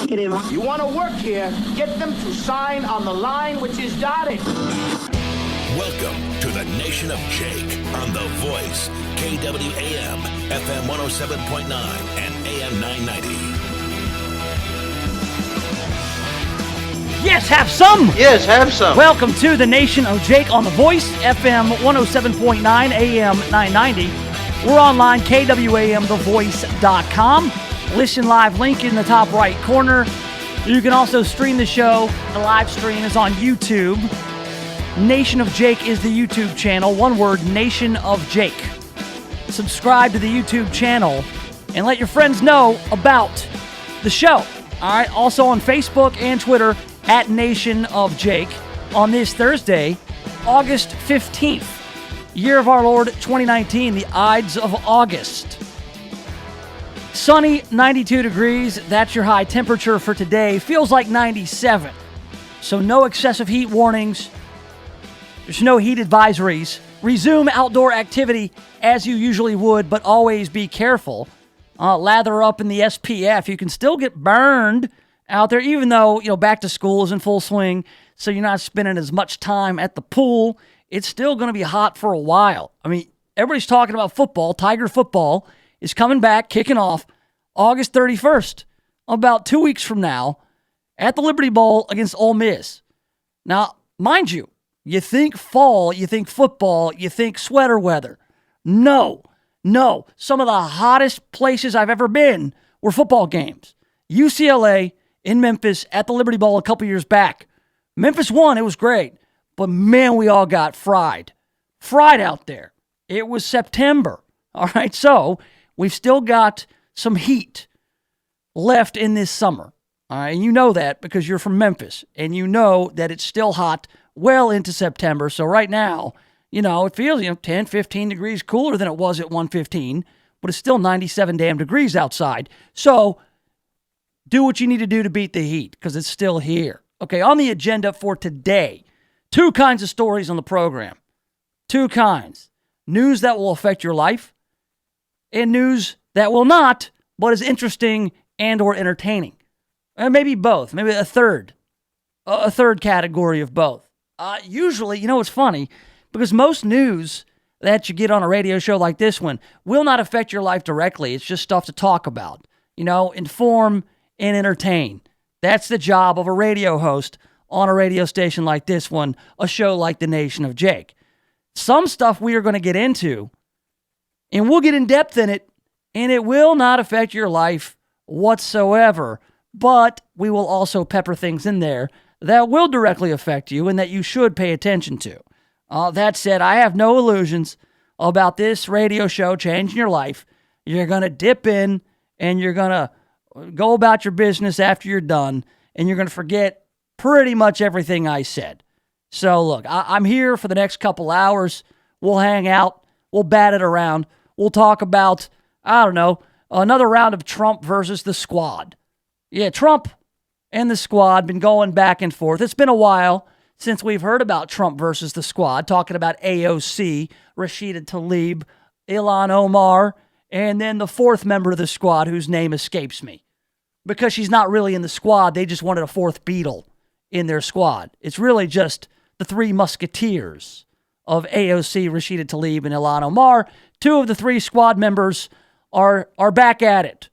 You want to work here, get them to sign on the line which is dotted. Welcome to the Nation of Jake on The Voice, KWAM, FM 107.9 and AM 990. Yes, have some. Yes, have some. Welcome to the Nation of Jake on The Voice, FM 107.9, AM 990. We're online, KWAMTheVoice.com. Listen live, link in the top right corner. You can also stream the show. The live stream is on YouTube. Nation of Jake is the YouTube channel. One word, Nation of Jake. Subscribe to the YouTube channel and let your friends know about the show. All right. Also on Facebook and Twitter at Nation of Jake on this Thursday, August 15th, year of our Lord 2019, the Ides of August. Sunny, 92 degrees. That's your high temperature for today. Feels like 97. So no excessive heat warnings. There's no heat advisories. Resume outdoor activity as you usually would, but always be careful. Lather up in the SPF. You can still get burned out there, even though, back to school is in full swing, so you're not spending as much time at the pool. It's still going to be hot for a while. I mean, everybody's talking about football. Tiger football is coming back, kicking off August 31st, about 2 weeks from now, at the Liberty Bowl against Ole Miss. Now, mind you, you think fall, you think football, you think sweater weather. No. Some of the hottest places I've ever been were football games. UCLA in Memphis at the Liberty Bowl a couple years back. Memphis won. It was great. But, man, we all got fried. Fried out there. It was September. All right, so we've still got some heat left in this summer. All right, and you know that because you're from Memphis, and you know that it's still hot well into September. So right now, it feels, 10, 15 degrees cooler than it was at 1:15, but it's still 97 damn degrees outside. So do what you need to do to beat the heat because it's still here. Okay, on the agenda for today, two kinds of stories on the program. Two kinds. News that will affect your life and news that will not, but is interesting and or entertaining. And maybe both, maybe a third category of both. Usually, it's funny, because most news that you get on a radio show like this one will not affect your life directly. It's just stuff to talk about, inform and entertain. That's the job of a radio host on a radio station like this one, a show like the Nation of Jake. Some stuff we are going to get into, and we'll get in depth in it, and it will not affect your life whatsoever, but we will also pepper things in there that will directly affect you and that you should pay attention to. That said, I have no illusions about this radio show changing your life. You're going to dip in and you're going to go about your business after you're done, and you're going to forget pretty much everything I said. So look, I'm here for the next couple hours. We'll hang out. We'll bat it around. We'll talk about, another round of Trump versus the squad. Yeah, Trump and the squad been going back and forth. It's been a while since we've heard about Trump versus the squad, talking about AOC, Rashida Tlaib, Ilhan Omar, and then the fourth member of the squad whose name escapes me. Because she's not really in the squad, they just wanted a fourth Beatle in their squad. It's really just the three musketeers of AOC, Rashida Tlaib, and Ilhan Omar. Two of the three squad members are back at it,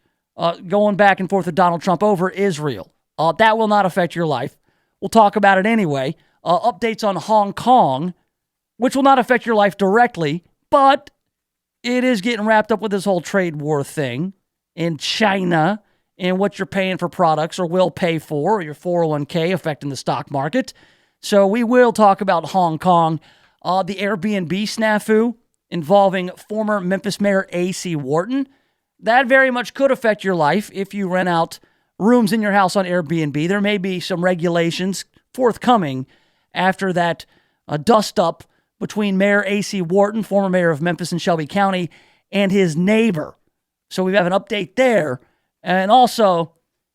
going back and forth with Donald Trump over Israel. That will not affect your life. We'll talk about it anyway. Updates on Hong Kong, which will not affect your life directly, but it is getting wrapped up with this whole trade war thing in China and what you're paying for products or will pay for, or your 401k affecting the stock market. So we will talk about Hong Kong, the Airbnb snafu involving former Memphis Mayor A.C. Wharton. That very much could affect your life if you rent out rooms in your house on Airbnb. There may be some regulations forthcoming after that dust-up between Mayor A.C. Wharton, former mayor of Memphis and Shelby County, and his neighbor. So we have an update there. And also,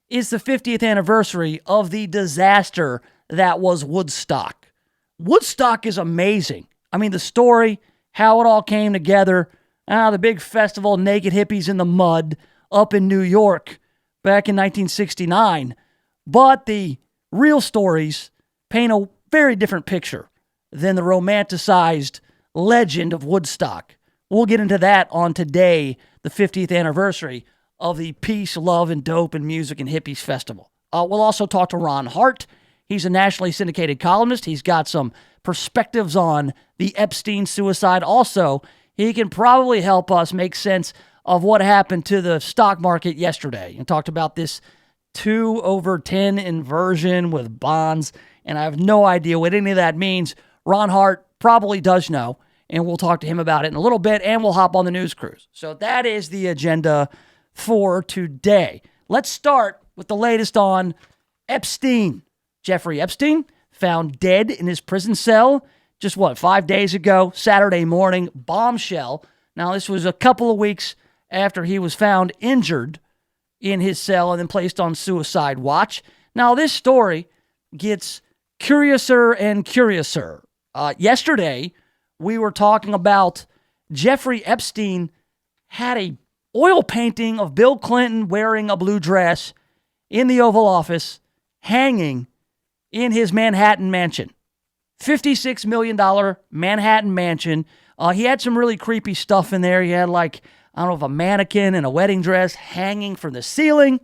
it's the 50th anniversary of the disaster that was Woodstock. Woodstock is amazing. I mean, the story, how it all came together, the big festival, naked hippies in the mud up in New York back in 1969. But the real stories paint a very different picture than the romanticized legend of Woodstock. We'll get into that on today, the 50th anniversary of the Peace, Love, and Dope and Music and Hippies Festival. We'll also talk to Ron Hart. He's a nationally syndicated columnist. He's got some perspectives on the Epstein suicide. Also, he can probably help us make sense of what happened to the stock market yesterday. And talked about this 2/10 inversion with bonds, and I have no idea what any of that means. Ron Hart probably does know, and we'll talk to him about it in a little bit, and we'll hop on the news cruise. So that is the agenda for today. Let's start with the latest on Epstein. Jeffrey Epstein found dead in his prison cell just 5 days ago, Saturday morning, bombshell. Now, this was a couple of weeks after he was found injured in his cell and then placed on suicide watch. Now, this story gets curiouser and curiouser. Yesterday, we were talking about Jeffrey Epstein had a oil painting of Bill Clinton wearing a blue dress in the Oval Office, hanging in his Manhattan mansion. $56 million Manhattan mansion. He had some really creepy stuff in there. He had a mannequin in a wedding dress hanging from the ceiling.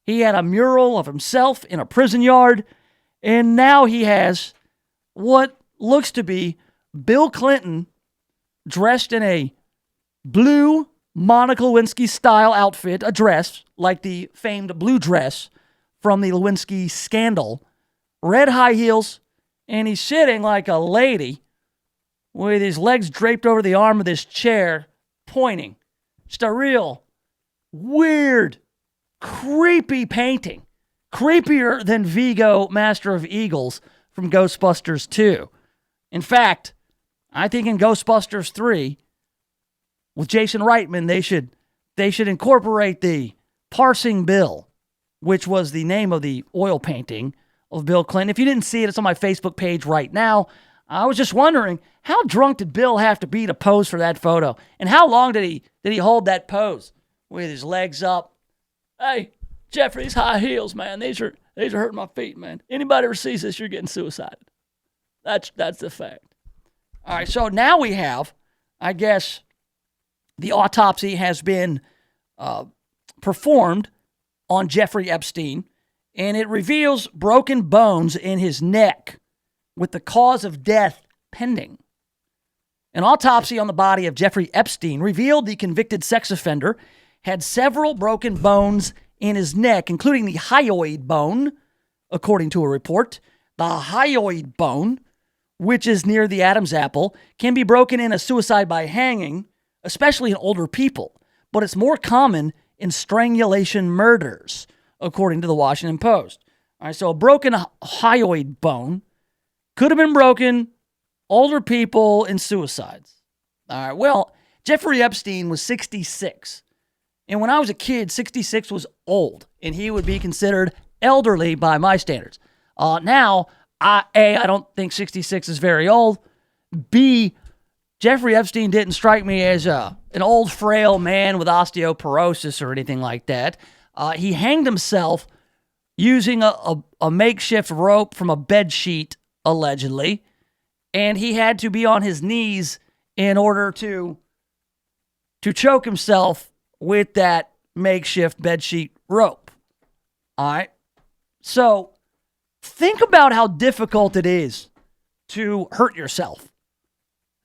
He had a mural of himself in a prison yard. And now he has what looks to be Bill Clinton dressed in a blue Monica Lewinsky-style outfit, a dress, like the famed blue dress from the Lewinsky scandal, red high heels, and he's sitting like a lady with his legs draped over the arm of this chair, pointing. Just a real weird, creepy painting. Creepier than Vigo, Master of Eagles, from Ghostbusters 2. In fact, I think in Ghostbusters 3, with Jason Reitman, they should incorporate the Parsing Bill, which was the name of the oil painting of Bill Clinton. If you didn't see it, it's on my Facebook page right now. I was just wondering, how drunk did Bill have to be to pose for that photo? And how long did he hold that pose with his legs up? Hey, Jeffrey, these high heels, man, these are hurting my feet, man. Anybody ever sees this, you're getting suicided. That's the fact. All right, so now we have, I guess, the autopsy has been performed on Jeffrey Epstein, and it reveals broken bones in his neck with the cause of death pending. An autopsy on the body of Jeffrey Epstein revealed the convicted sex offender had several broken bones in his neck, including the hyoid bone, according to a report. The hyoid bone, which is near the Adam's apple, can be broken in a suicide by hanging, especially in older people, but it's more common in strangulation murders, according to the Washington Post. All right, so a broken hyoid bone could have been broken, older people, in suicides. All right, well, Jeffrey Epstein was 66. And when I was a kid, 66 was old, and he would be considered elderly by my standards. Now, I don't think 66 is very old. B, Jeffrey Epstein didn't strike me as an old, frail man with osteoporosis or anything like that. He hanged himself using a makeshift rope from a bed sheet, allegedly, and he had to be on his knees in order to choke himself with that makeshift bedsheet rope. All right? So, think about how difficult it is to hurt yourself.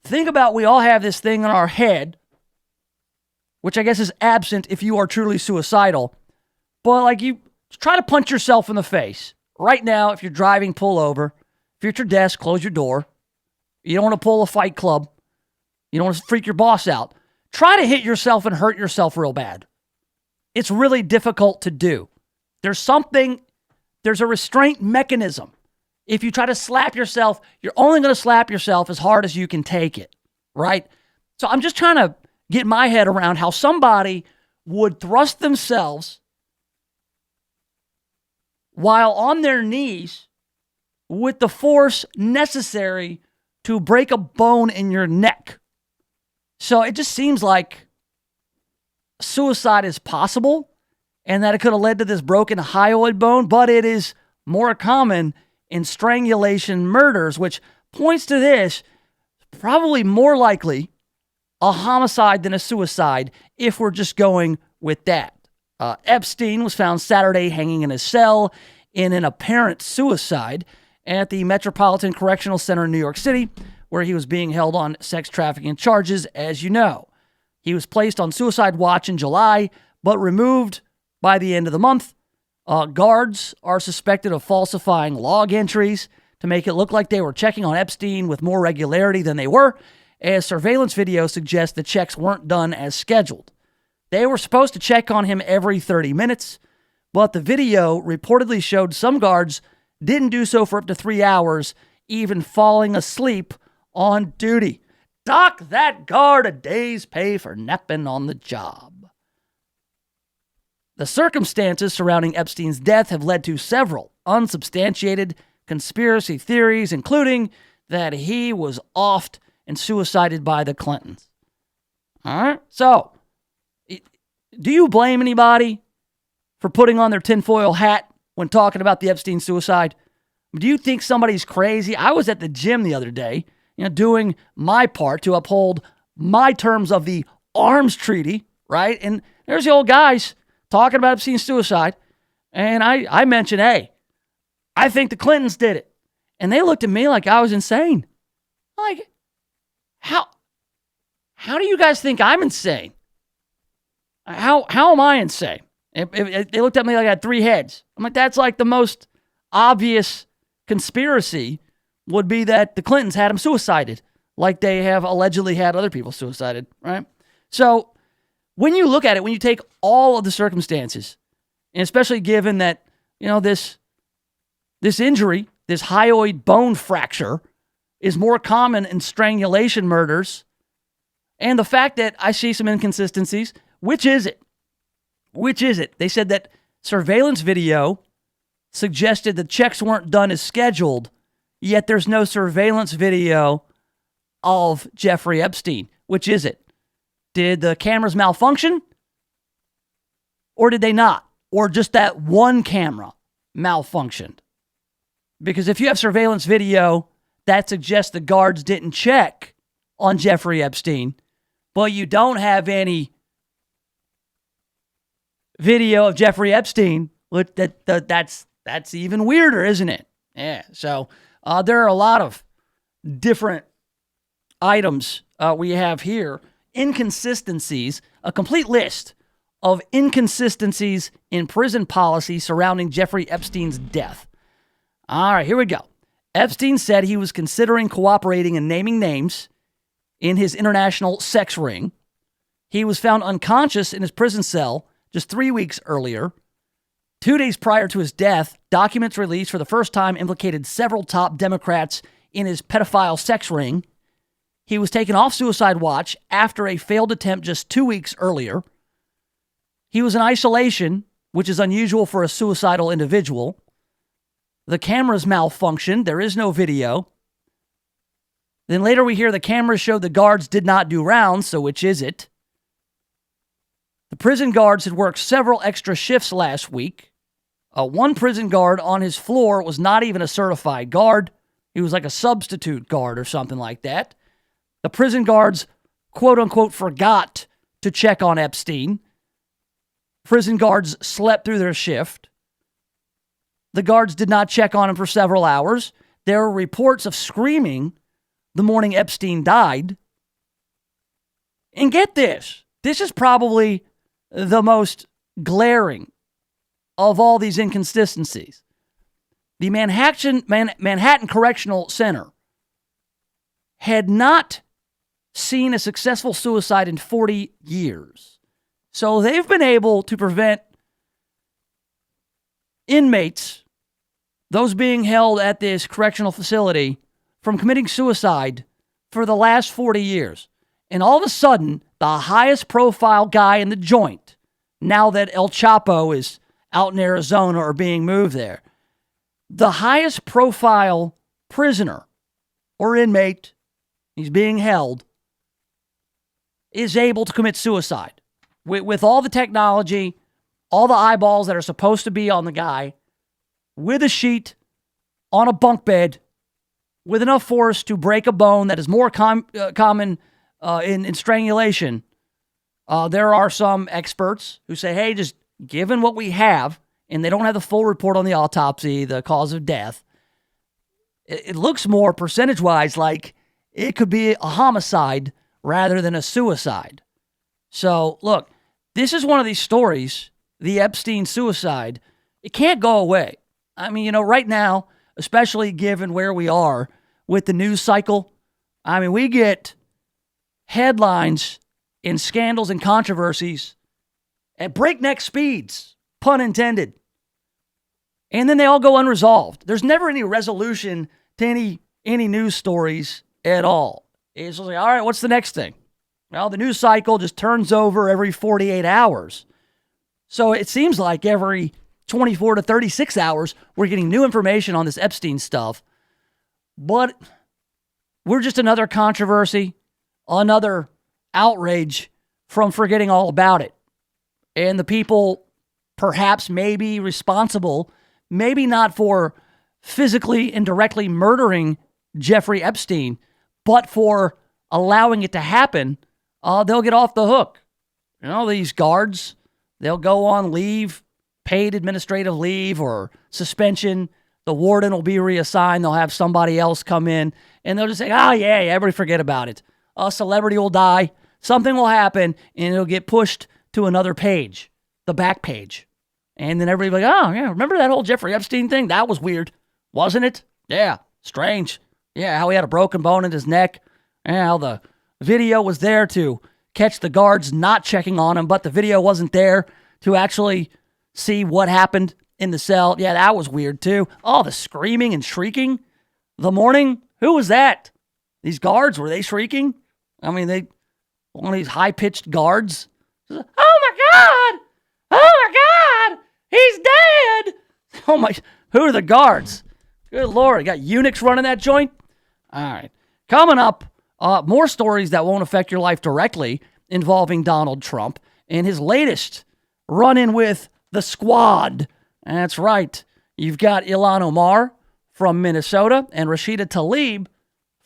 Think about, we all have this thing in our head, which I guess is absent if you are truly suicidal, but you try to punch yourself in the face. Right now, if you're driving, pull over. If you're at your desk, close your door. You don't want to pull a Fight Club. You don't want to freak your boss out. Try to hit yourself and hurt yourself real bad. It's really difficult to do. There's a restraint mechanism. If you try to slap yourself, you're only going to slap yourself as hard as you can take it, right? So I'm just trying to get my head around how somebody would thrust themselves while on their knees with the force necessary to break a bone in your neck. So it just seems like suicide is possible. and that it could have led to this broken hyoid bone, but it is more common in strangulation murders, which points to this, probably more likely a homicide than a suicide if we're just going with that. Epstein was found Saturday hanging in his cell in an apparent suicide at the Metropolitan Correctional Center in New York City, where he was being held on sex trafficking charges, as you know. He was placed on suicide watch in July, but removed by the end of the month. Guards are suspected of falsifying log entries to make it look like they were checking on Epstein with more regularity than they were, as surveillance video suggests the checks weren't done as scheduled. They were supposed to check on him every 30 minutes, but the video reportedly showed some guards didn't do so for up to 3 hours, even falling asleep on duty. Dock that guard a day's pay for napping on the job. The circumstances surrounding Epstein's death have led to several unsubstantiated conspiracy theories, including that he was offed and suicided by the Clintons. All right? So, do you blame anybody for putting on their tinfoil hat when talking about the Epstein suicide? Do you think somebody's crazy? I was at the gym the other day, doing my part to uphold my terms of the arms treaty, right? And there's the old guys talking about Epstein's suicide. And I mentioned, hey, I think the Clintons did it. And they looked at me like I was insane. Like, how do you guys think I'm insane? How am I insane? If they looked at me like I had 3 heads. I'm like, that's like the most obvious conspiracy would be that the Clintons had him suicided, like they have allegedly had other people suicided, right? So when you look at it, when you take all of the circumstances, and especially given that, this injury, this hyoid bone fracture, is more common in strangulation murders, and the fact that I see some inconsistencies. Which is it? They said that surveillance video suggested the checks weren't done as scheduled, yet there's no surveillance video of Jeffrey Epstein. Which is it? Did the cameras malfunction? Or did they not? Or just that one camera malfunctioned? Because if you have surveillance video, that suggests the guards didn't check on Jeffrey Epstein, but you don't have any video of Jeffrey Epstein. That's even weirder, isn't it? Yeah. So there are a lot of different items we have here. Inconsistencies, a complete list of inconsistencies in prison policy surrounding Jeffrey Epstein's death. All right, here we go. Epstein said he was considering cooperating and naming names in his international sex ring. He was found unconscious in his prison cell just 3 weeks earlier. 2 days prior to his death, documents released for the first time implicated several top Democrats in his pedophile sex ring. He was taken off suicide watch after a failed attempt just 2 weeks earlier. He was in isolation, which is unusual for a suicidal individual. The cameras malfunctioned. There is no video. Then later we hear the cameras showed the guards did not do rounds, so which is it? The prison guards had worked several extra shifts last week. One prison guard on his floor was not even a certified guard. He was like a substitute guard or something like that. The prison guards, quote unquote, forgot to check on Epstein. Prison guards slept through their shift. The guards did not check on him for several hours. There were reports of screaming the morning Epstein died. And get this, this is probably the most glaring of all these inconsistencies. The Manhattan Correctional Center had not seen a successful suicide in 40 years. So they've been able to prevent inmates, those being held at this correctional facility, from committing suicide for the last 40 years. And all of a sudden, the highest profile guy in the joint, now that El Chapo is out in Arizona or being moved there, the highest profile prisoner or inmate, he's being held, is able to commit suicide. With all the technology, all the eyeballs that are supposed to be on the guy with a sheet on a bunk bed with enough force to break a bone that is more common in strangulation. There are some experts who say, hey, just given what we have, and they don't have the full report on the autopsy, the cause of death, it looks more percentage-wise like it could be a homicide rather than a suicide. So, look, this is one of these stories, the Epstein suicide. It can't go away. I mean, right now, especially given where we are with the news cycle, I mean, we get headlines and scandals and controversies at breakneck speeds, pun intended. And then they all go unresolved. There's never any resolution to any news stories at all. It's just like, all right, what's the next thing? Well, the news cycle just turns over every 48 hours. So it seems like every 24 to 36 hours, we're getting new information on this Epstein stuff. But we're just another controversy, another outrage from forgetting all about it. And the people perhaps maybe responsible, maybe not for physically and directly murdering Jeffrey Epstein, but for allowing it to happen, they'll get off the hook. These guards, they'll go on leave, paid administrative leave or suspension. The warden will be reassigned. They'll have somebody else come in, and they'll just say, oh, yeah, everybody forget about it. A celebrity will die. Something will happen, and it'll get pushed to another page, the back page. And then everybody will be like, oh, yeah, remember that whole Jeffrey Epstein thing? That was weird, wasn't it? Yeah, strange. Yeah, how he had a broken bone in his neck. Yeah, how the video was there to catch the guards not checking on him, but the video wasn't there to actually see what happened in the cell. Yeah, that was weird too. Oh, the screaming and shrieking. The morning, who was that? These guards, were they shrieking? I mean, one of these high-pitched guards. Oh my God! Oh my God! He's dead! Oh my, who are the guards? Good Lord, you got eunuchs running that joint? All right. Coming up, more stories that won't affect your life directly involving Donald Trump and his latest run-in with the squad. That's right. You've got Ilhan Omar from Minnesota and Rashida Tlaib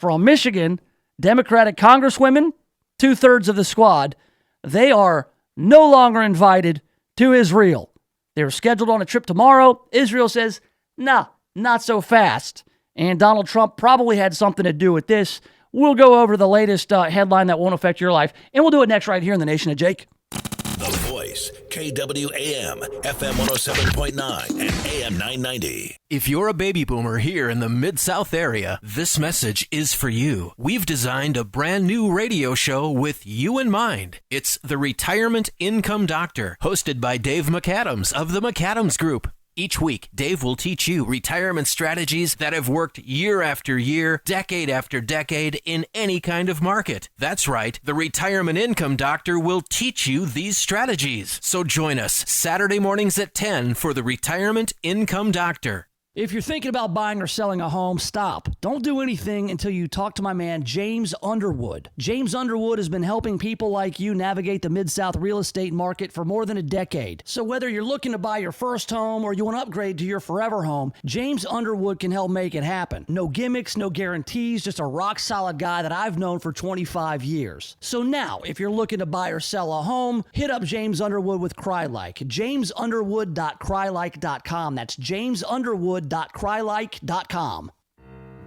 from Michigan, Democratic Congresswomen, 2/3 of the squad. They are no longer invited to Israel. They were scheduled on a trip tomorrow. Israel says, nah, not so fast. And Donald Trump probably had something to do with this. We'll go over the latest headline that won't affect your life, and we'll do it next right here in the Nation of Jake. The Voice, KWAM, FM 107.9 and AM 990. If you're a baby boomer here in the Mid-South area, this message is for you. We've designed a brand new radio show with you in mind. It's The Retirement Income Doctor, hosted by Dave McAdams of the McAdams Group. Each week, Dave will teach you retirement strategies that have worked year after year, decade after decade in any kind of market. That's right, the Retirement Income Doctor will teach you these strategies. So join us Saturday mornings at 10 for the Retirement Income Doctor. If you're thinking about buying or selling a home, stop. Don't do anything until you talk to my man, James Underwood. James Underwood has been helping people like you navigate the Mid-South real estate market for more than a decade. So whether you're looking to buy your first home or you want to upgrade to your forever home, James Underwood can help make it happen. No gimmicks, no guarantees, just a rock-solid guy that I've known for 25 years. So now, if you're looking to buy or sell a home, hit up James Underwood with CryLike. JamesUnderwood.CryLike.com. That's JamesUnderwood.CryLike.com.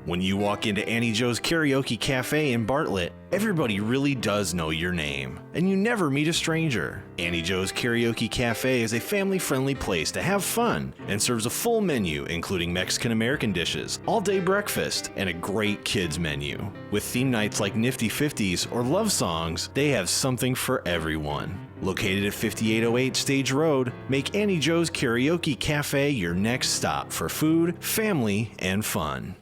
When you walk into Annie Joe's Karaoke Cafe in Bartlett, everybody really does know your name, and you never meet a stranger. Annie Joe's Karaoke Cafe is a family-friendly place to have fun and serves a full menu including Mexican-American dishes, all-day breakfast, and a great kids menu. With theme nights like Nifty 50s or love songs, they have something for everyone. Located at 5808 Stage Road, make Annie Joe's Karaoke Cafe your next stop for food, family, and fun.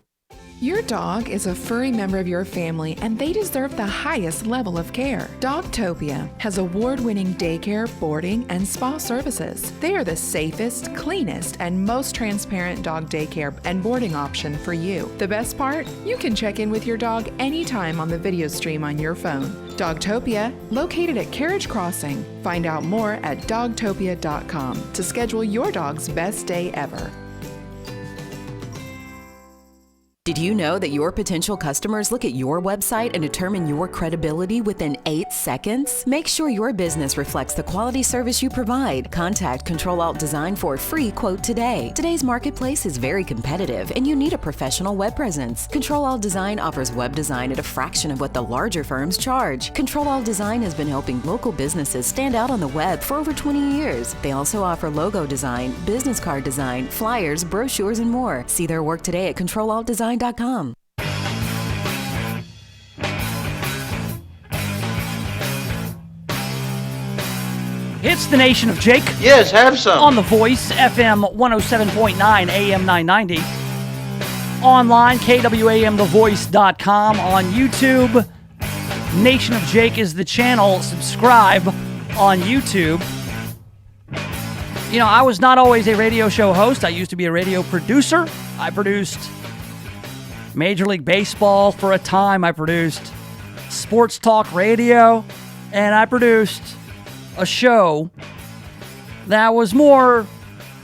Your dog is a furry member of your family, and they deserve the highest level of care. Dogtopia has award-winning daycare, boarding, and spa services. They are the safest, cleanest, and most transparent dog daycare and boarding option for you. The best part? You can check in with your dog anytime on the video stream on your phone. Dogtopia, located at Carriage Crossing. Find out more at dogtopia.com to schedule your dog's best day ever. Did you know that your potential customers look at your website and determine your credibility within 8 seconds? Make sure your business reflects the quality service you provide. Contact Control Alt Design for a free quote today. Today's marketplace is very competitive and you need a professional web presence. Control Alt Design offers web design at a fraction of what the larger firms charge. Control Alt Design has been helping local businesses stand out on the web for over 20 years. They also offer logo design, business card design, flyers, brochures, and more. See their work today at ControlAltDesign.com. It's the Nation of Jake. Yes, have some. On The Voice, FM 107.9, AM 990. Online, KWAMTheVoice.com. On YouTube, Nation of Jake is the channel. Subscribe on YouTube. You know, I was not always a radio show host. I used to be a radio producer. I produced Major League Baseball for a time. I produced sports talk radio. And I produced a show that was more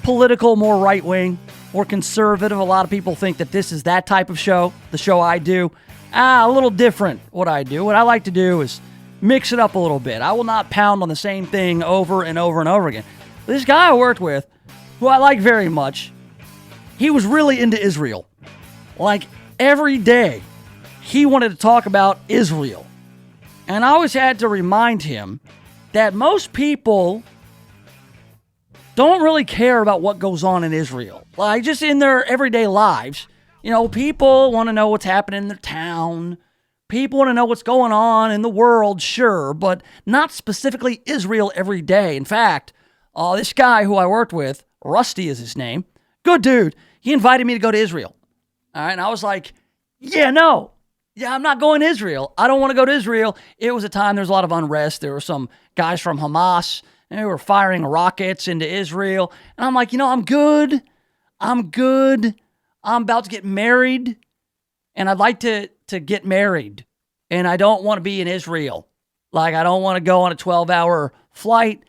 political, more right-wing, more conservative. A lot of people think that this is that type of show, the show I do. A little different what I do. What I like to do is mix it up a little bit. I will not pound on the same thing over and over and over again. This guy I worked with, who I like very much, he was really into Israel. Like, every day, he wanted to talk about Israel. And I always had to remind him that most people don't really care about what goes on in Israel. Like, just in their everyday lives. You know, people want to know what's happening in their town. People want to know what's going on in the world, sure, but not specifically Israel every day. In fact, this guy who I worked with, Rusty is his name, good dude, he invited me to go to Israel. All right, and I was like, I'm not going to Israel. I don't want to go to Israel. It was a time there was a lot of unrest. There were some guys from Hamas, and they were firing rockets into Israel. And I'm like, I'm good. I'm about to get married, and I'd like to get married, and I don't want to be in Israel. Like, I don't want to go on a 12-hour flight,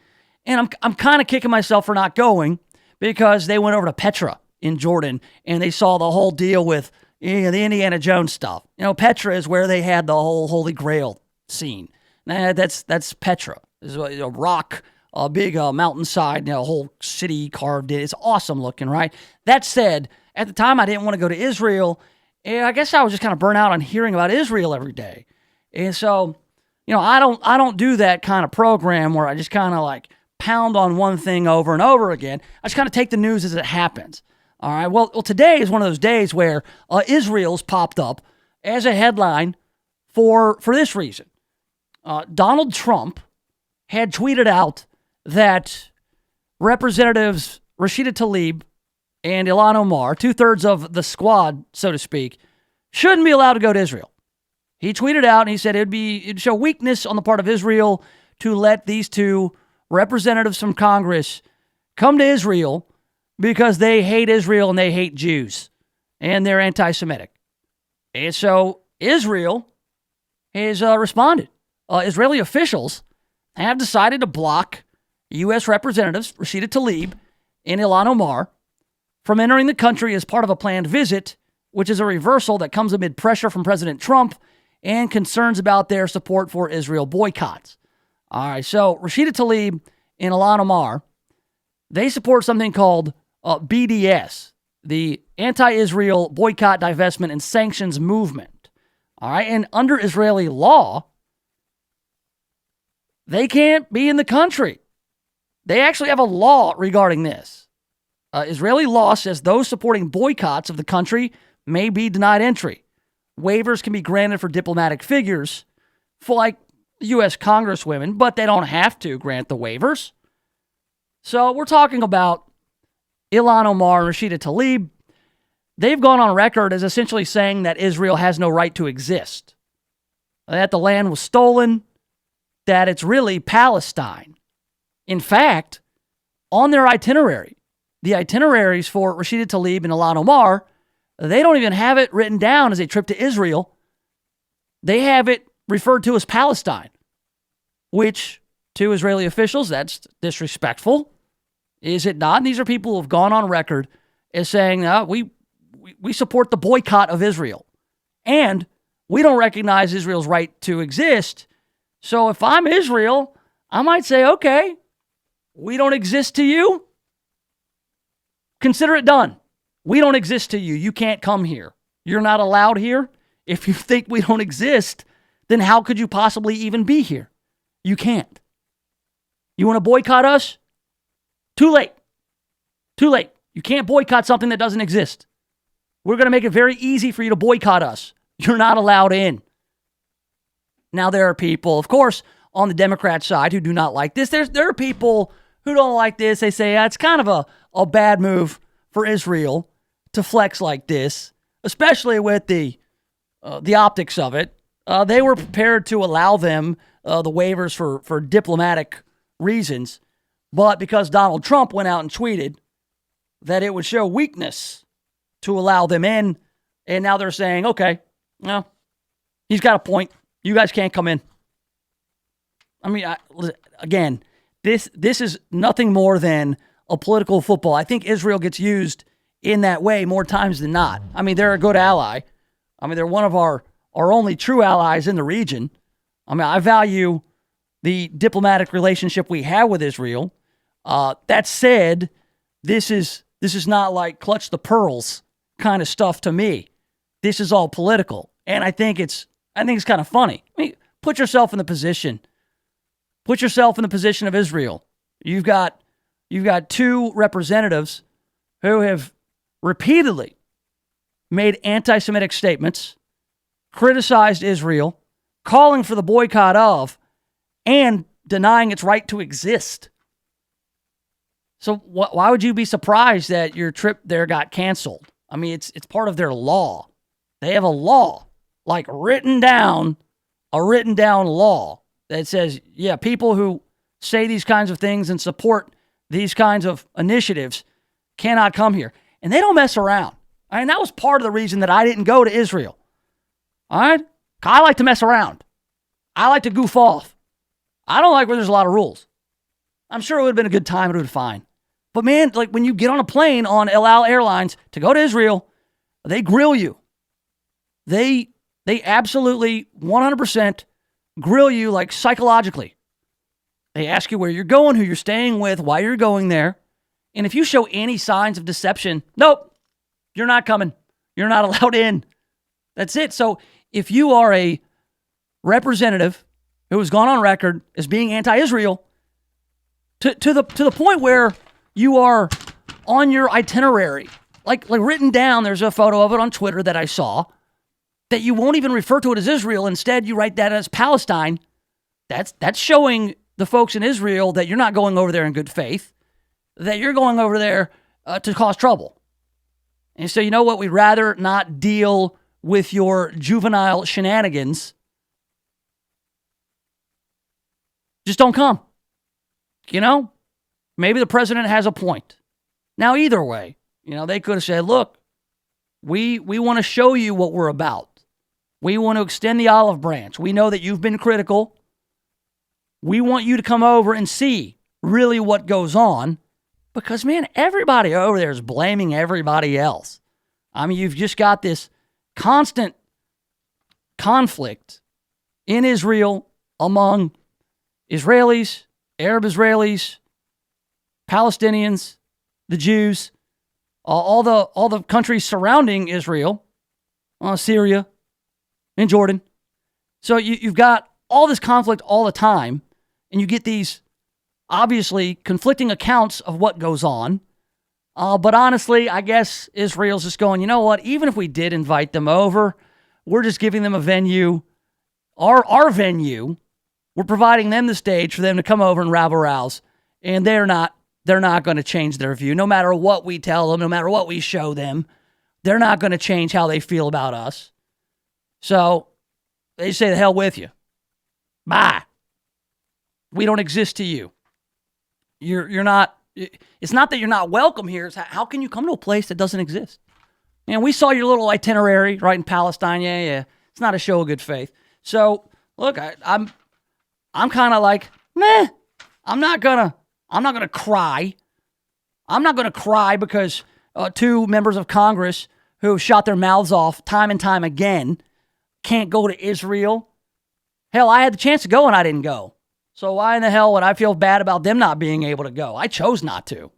and I'm kind of kicking myself for not going because they went over to Petra in Jordan, and they saw the whole deal with the Indiana Jones stuff. Petra is where they had the whole Holy Grail scene. That's Petra. It's a rock, a big mountainside, a whole city carved in. It's awesome looking, right? That said, at the time I didn't want to go to Israel. And I guess I was just kind of burnt out on hearing about Israel every day. And so, I don't do that kind of program where I just kind of like pound on one thing over and over again. I just kind of take the news as it happens. All right. Well, today is one of those days where Israel's popped up as a headline for this reason. Donald Trump had tweeted out that Representatives Rashida Tlaib and Ilhan Omar, 2/3 of the squad, so to speak, shouldn't be allowed to go to Israel. He tweeted out and he said it'd show weakness on the part of Israel to let these two representatives from Congress come to Israel because they hate Israel and they hate Jews and they're anti-Semitic. And so Israel has responded. Israeli officials have decided to block U.S. Representatives Rashida Tlaib and Ilhan Omar from entering the country as part of a planned visit, which is a reversal that comes amid pressure from President Trump and concerns about their support for Israel boycotts. All right, so Rashida Tlaib and Ilhan Omar, they support something called BDS, the Anti-Israel Boycott, Divestment, and Sanctions Movement. All right, and under Israeli law, they can't be in the country. They actually have a law regarding this. Israeli law says those supporting boycotts of the country may be denied entry. Waivers can be granted for diplomatic figures, for like U.S. congresswomen, but they don't have to grant the waivers. So we're talking about Ilhan Omar and Rashida Tlaib. They've gone on record as essentially saying that Israel has no right to exist, that the land was stolen, that it's really Palestine. In fact, on their itinerary, the itineraries for Rashida Tlaib and Ilhan Omar, they don't even have it written down as a trip to Israel. They have it referred to as Palestine. which to Israeli officials, that's disrespectful. Is it not? And these are people who have gone on record as saying, no, we support the boycott of Israel. And we don't recognize Israel's right to exist. So if I'm Israel, I might say, okay, we don't exist to you. Consider it done. We don't exist to you. You can't come here. You're not allowed here. If you think we don't exist, then how could you possibly even be here? You can't. You want to boycott us? Too late. Too late. You can't boycott something that doesn't exist. We're going to make it very easy for you to boycott us. You're not allowed in. Now, there are people, of course, on the Democrat side who do not like this. There are people who don't like this. They say it's kind of a bad move for Israel to flex like this, especially with the optics of it. They were prepared to allow them the waivers for diplomatic reasons, but because Donald Trump went out and tweeted that it would show weakness to allow them in, and now they're saying, okay, no, he's got a point. You guys can't come in. I mean, again, this is nothing more than a political football. I think Israel gets used in that way more times than not. I mean, they're a good ally. I mean, they're one of our only true allies in the region. I mean, I value the diplomatic relationship we have with Israel. That said, this is not like clutch the pearls kind of stuff to me. This is all political, and I think it's kind of funny. I mean, put yourself in the position. Put yourself in the position of Israel. You've got two representatives who have repeatedly made anti-Semitic statements, criticized Israel, calling for the boycott of, and denying its right to exist. So why would you be surprised that your trip there got canceled? I mean, it's part of their law. They have a law, like a written down law that says, yeah, people who say these kinds of things and support these kinds of initiatives cannot come here. And they don't mess around. I mean, that was part of the reason that I didn't go to Israel. All right? I like to mess around. I like to goof off. I don't like where there's a lot of rules. I'm sure it would have been a good time. It would have been fine. But man, like when you get on a plane on El Al Airlines to go to Israel, they grill you. They absolutely 100% grill you, like psychologically. They ask you where you're going, who you're staying with, why you're going there. And if you show any signs of deception, nope, you're not coming. You're not allowed in. That's it. So if you are a representative who has gone on record as being anti-Israel to the point where you are on your itinerary, like written down, there's a photo of it on Twitter that I saw, that you won't even refer to it as Israel. Instead, you write that as Palestine. That's showing the folks in Israel that you're not going over there in good faith, that you're going over there to cause trouble. And so, you know what? We'd rather not deal with your juvenile shenanigans. Just don't come. You know? Maybe the president has a point. Now, either way, you know, they could have said, look, we want to show you what we're about. We want to extend the olive branch. We know that you've been critical. We want you to come over and see really what goes on. Because, man, everybody over there is blaming everybody else. I mean, you've just got this constant conflict in Israel among Israelis, Arab Israelis, Palestinians, the Jews, all the countries surrounding Israel, Syria, and Jordan. So you've got all this conflict all the time, and you get these obviously conflicting accounts of what goes on. But honestly, I guess Israel's just going, you know what? Even if we did invite them over, we're just giving them a venue, our venue. We're providing them the stage for them to come over and rabble-rouse, and they're not going to change their view. No matter what we tell them, no matter what we show them, they're not going to change how they feel about us. So they say, the hell with you. Bye. We don't exist to you. You're not, it's not that you're not welcome here. It's how can you come to a place that doesn't exist? And we saw your little itinerary right in Palestine. Yeah. It's not a show of good faith. So look, I'm I'm kind of like, meh, I'm not gonna cry. I'm not gonna cry because two members of Congress who have shot their mouths off time and time again can't go to Israel. Hell, I had the chance to go and I didn't go. So why in the hell would I feel bad about them not being able to go? I chose not to.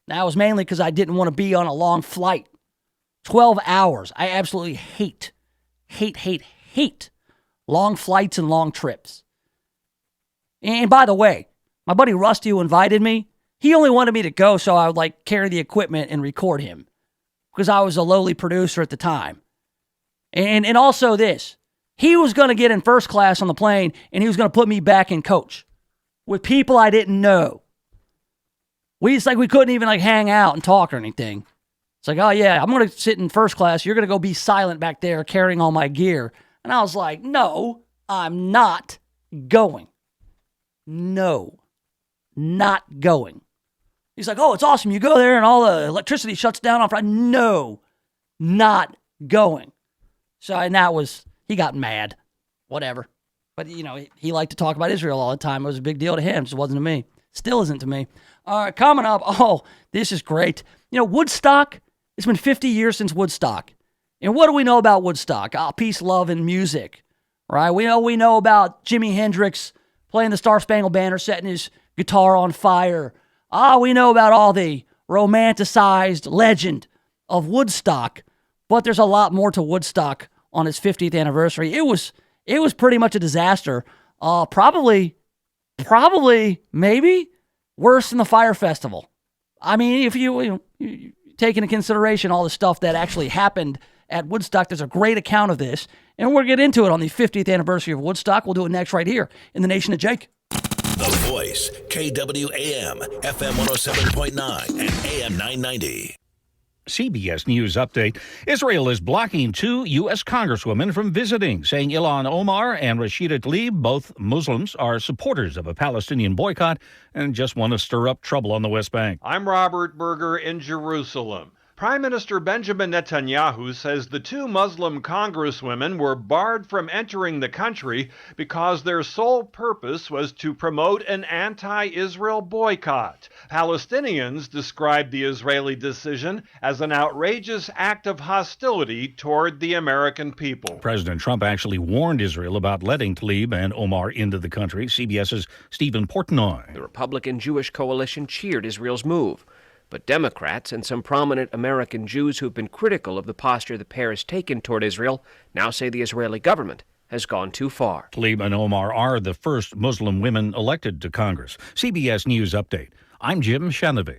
That was mainly because I didn't want to be on a long flight. 12 hours. I absolutely hate long flights and long trips. And by the way, my buddy Rusty, who invited me, he only wanted me to go so I would carry the equipment and record him because I was a lowly producer at the time. And also this, he was going to get in first class on the plane and he was going to put me back in coach with people I didn't know. We couldn't even hang out and talk or anything. It's oh yeah, I'm going to sit in first class. You're going to go be silent back there carrying all my gear. And I was like, no, I'm not going. No, not going. He's like, oh, it's awesome. You go there and all the electricity shuts down on Friday. No, not going. So, and that was, he got mad. Whatever. But, he liked to talk about Israel all the time. It was a big deal to him. It just wasn't to me. Still isn't to me. All right, coming up. Oh, this is great. Woodstock, it's been 50 years since Woodstock. And what do we know about Woodstock? Peace, love, and music, right? We know about Jimi Hendrix playing the Star-Spangled Banner, setting his guitar on fire. We know about all the romanticized legend of Woodstock, but there's a lot more to Woodstock on its 50th anniversary. It was pretty much a disaster. Probably, maybe worse than the Fire Festival. I mean, if you take into consideration all the stuff that actually happened at Woodstock, there's a great account of this, and we'll get into it on the 50th anniversary of Woodstock. We'll do it next right here in the Nation of Jake. The Voice, KWAM, FM 107.9 and AM 990. CBS News update. Israel is blocking two U.S. congresswomen from visiting, saying Ilhan Omar and Rashida Tlaib, both Muslims, are supporters of a Palestinian boycott and just want to stir up trouble on the West Bank. I'm Robert Berger in Jerusalem. Prime Minister Benjamin Netanyahu says the two Muslim congresswomen were barred from entering the country because their sole purpose was to promote an anti-Israel boycott. Palestinians described the Israeli decision as an outrageous act of hostility toward the American people. President Trump actually warned Israel about letting Tlaib and Omar into the country. CBS's Stephen Portnoy. The Republican-Jewish coalition cheered Israel's move. But Democrats and some prominent American Jews who've been critical of the posture the pair has taken toward Israel now say the Israeli government has gone too far. Tlaib and Omar are the first Muslim women elected to Congress. CBS News Update. I'm Jim Shanovi.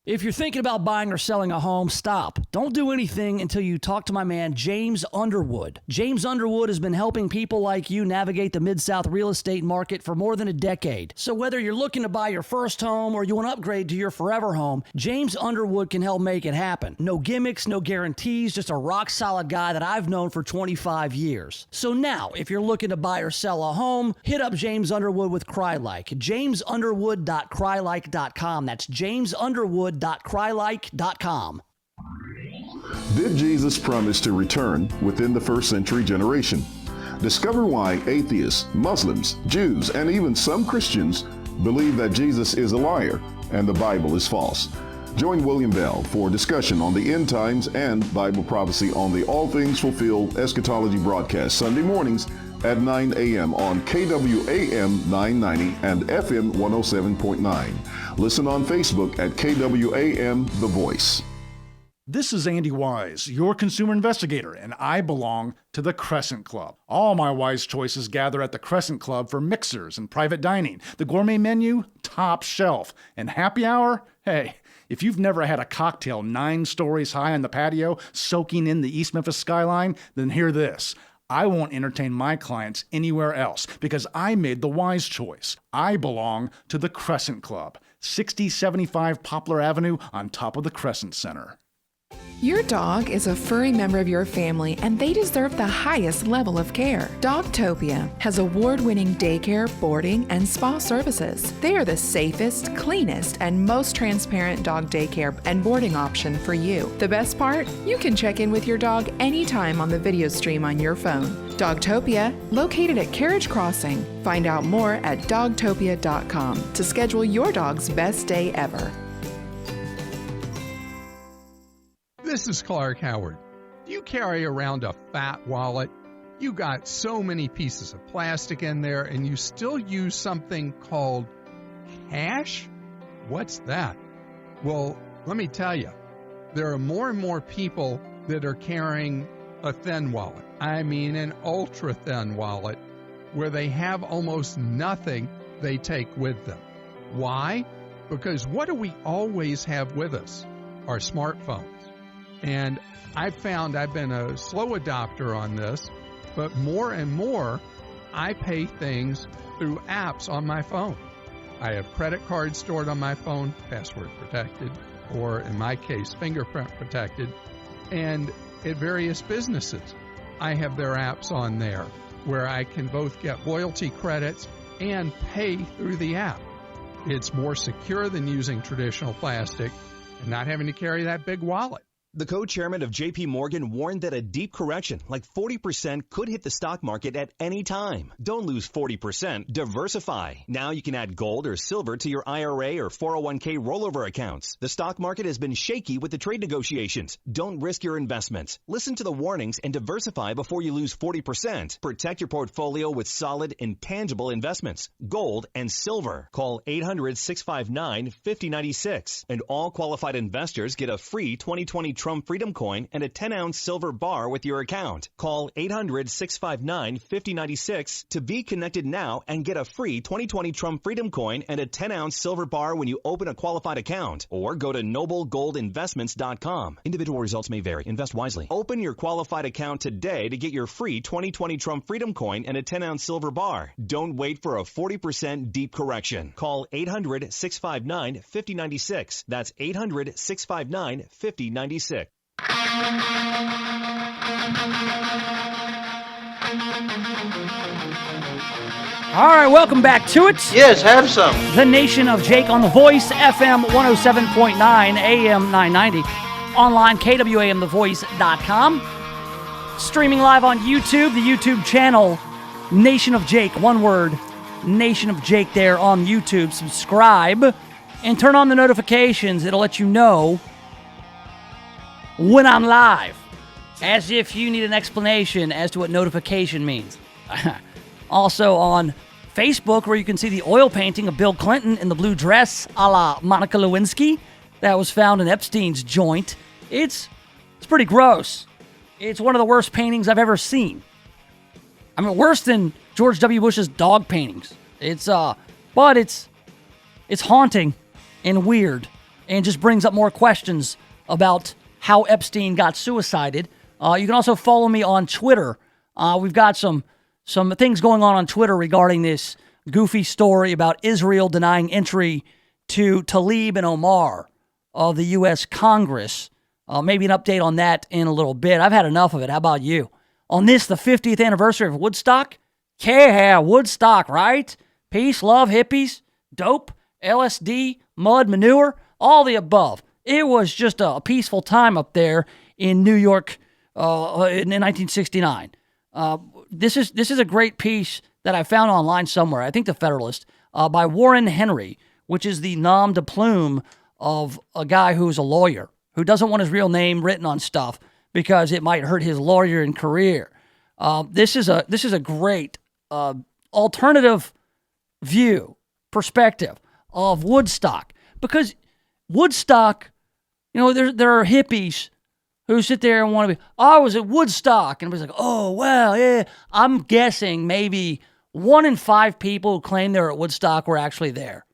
If you're thinking about buying or selling a home, stop. Don't do anything until you talk to my man, James Underwood. James Underwood has been helping people like you navigate the Mid-South real estate market for more than a decade. So whether you're looking to buy your first home or you want to upgrade to your forever home, James Underwood can help make it happen. No gimmicks, no guarantees, just a rock-solid guy that I've known for 25 years. So now, if you're looking to buy or sell a home, hit up James Underwood with CryLike. JamesUnderwood.crylike.com. That's JamesUnderwood.crylike.com. Did Jesus promise to return within the first century generation? Discover why atheists, Muslims, Jews, and even some Christians believe that Jesus is a liar and the Bible is false. Join William Bell for discussion on the end times and Bible prophecy on the All Things Fulfilled Eschatology broadcast Sunday mornings at 9 a.m. on KWAM 990 and FM 107.9. Listen on Facebook at KWAM The Voice. This is Andy Wise, your consumer investigator, and I belong to the Crescent Club. All my wise choices gather at the Crescent Club for mixers and private dining. The gourmet menu, top shelf. And happy hour? Hey, if you've never had a cocktail 9 stories high on the patio soaking in the East Memphis skyline, then hear this. I won't entertain my clients anywhere else because I made the wise choice. I belong to the Crescent Club, 6075 Poplar Avenue on top of the Crescent Center. Your dog is a furry member of your family, and they deserve the highest level of care. Dogtopia has award-winning daycare, boarding, and spa services. They are the safest, cleanest, and most transparent dog daycare and boarding option for you. The best part? You can check in with your dog anytime on the video stream on your phone. Dogtopia, located at Carriage Crossing. Find out more at dogtopia.com to schedule your dog's best day ever. This is Clark Howard. Do you carry around a fat wallet? You got so many pieces of plastic in there and you still use something called cash? What's that? Well, let me tell you, there are more and more people that are carrying a thin wallet. I mean an ultra-thin wallet where they have almost nothing they take with them. Why? Because what do we always have with us? Our smartphones. And I've found I've been a slow adopter on this, but more and more I pay things through apps on my phone. I have credit cards stored on my phone, password protected, or in my case, fingerprint protected, and at various businesses, I have their apps on there where I can both get loyalty credits and pay through the app. It's more secure than using traditional plastic and not having to carry that big wallet. The co-chairman of J.P. Morgan warned that a deep correction, like 40%, could hit the stock market at any time. Don't lose 40%. Diversify. Now you can add gold or silver to your IRA or 401k rollover accounts. The stock market has been shaky with the trade negotiations. Don't risk your investments. Listen to the warnings and diversify before you lose 40%. Protect your portfolio with solid, intangible investments, gold and silver. Call 800-659-5096. And all qualified investors get a free 2020 Trump Freedom Coin and a 10-ounce silver bar with your account. Call 800-659-5096 to be connected now and get a free 2020 Trump Freedom Coin and a 10-ounce silver bar when you open a qualified account. Or go to noblegoldinvestments.com. Individual results may vary. Invest wisely. Open your qualified account today to get your free 2020 Trump Freedom Coin and a 10-ounce silver bar. Don't wait for a 40% deep correction. Call 800-659-5096. That's 800-659-5096. All right, welcome back to it. Yes, have some. The Nation of Jake on The Voice, FM 107.9, AM 990. Online, KWAMTheVoice.com. Streaming live on YouTube, the YouTube channel, Nation of Jake, one word, Nation of Jake there on YouTube. Subscribe and turn on the notifications. It'll let you know when I'm live, as if you need an explanation as to what notification means. Also on Facebook, where you can see the oil painting of Bill Clinton in the blue dress a la Monica Lewinsky that was found in Epstein's joint. It's pretty gross. It's one of the worst paintings I've ever seen. I mean, worse than George W. Bush's dog paintings. But it's haunting and weird and just brings up more questions about how Epstein got suicided. You can also follow me on Twitter. We've got some things going on Twitter regarding this goofy story about Israel denying entry to Tlaib and Omar of the U.S. Congress. Maybe an update on that in a little bit. I've had enough of it. How about you? On this, the 50th anniversary of Woodstock? Yeah, Woodstock, right? Peace, love, hippies, dope, LSD, mud, manure, all the above. It was just a peaceful time up there in New York in 1969. This is a great piece that I found online somewhere. I think the Federalist by Warren Henry, which is the nom de plume of a guy who's a lawyer who doesn't want his real name written on stuff because it might hurt his lawyering career. This is a great alternative perspective of Woodstock, because Woodstock, there are hippies who sit there and want to be, I was at Woodstock. And everybody's like, oh, well, yeah. I'm guessing maybe 1 in 5 people who claim they're at Woodstock were actually there.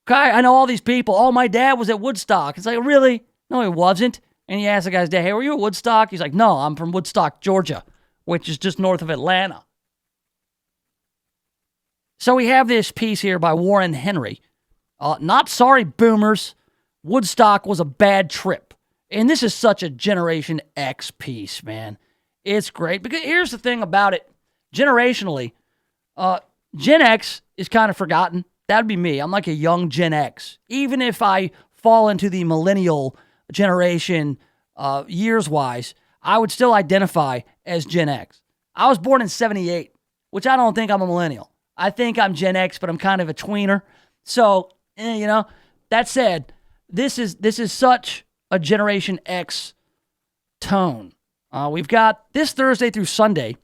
Okay, I know all these people. Oh, my dad was at Woodstock. It's like, really? No, he wasn't. And you ask the guy's dad, hey, were you at Woodstock? He's like, no, I'm from Woodstock, Georgia, which is just north of Atlanta. So we have this piece here by Warren Henry. Not sorry, boomers. Woodstock was a bad trip. And this is such a Generation X piece, man. It's great. Because here's the thing about it. Generationally, Gen X is kind of forgotten. That'd be me. I'm like a young Gen X. Even if I fall into the millennial generation years-wise, I would still identify as Gen X. I was born in 78, which I don't think I'm a millennial. I think I'm Gen X, but I'm kind of a tweener. So, that said, this is such a Generation X tone. We've got this Thursday through Sunday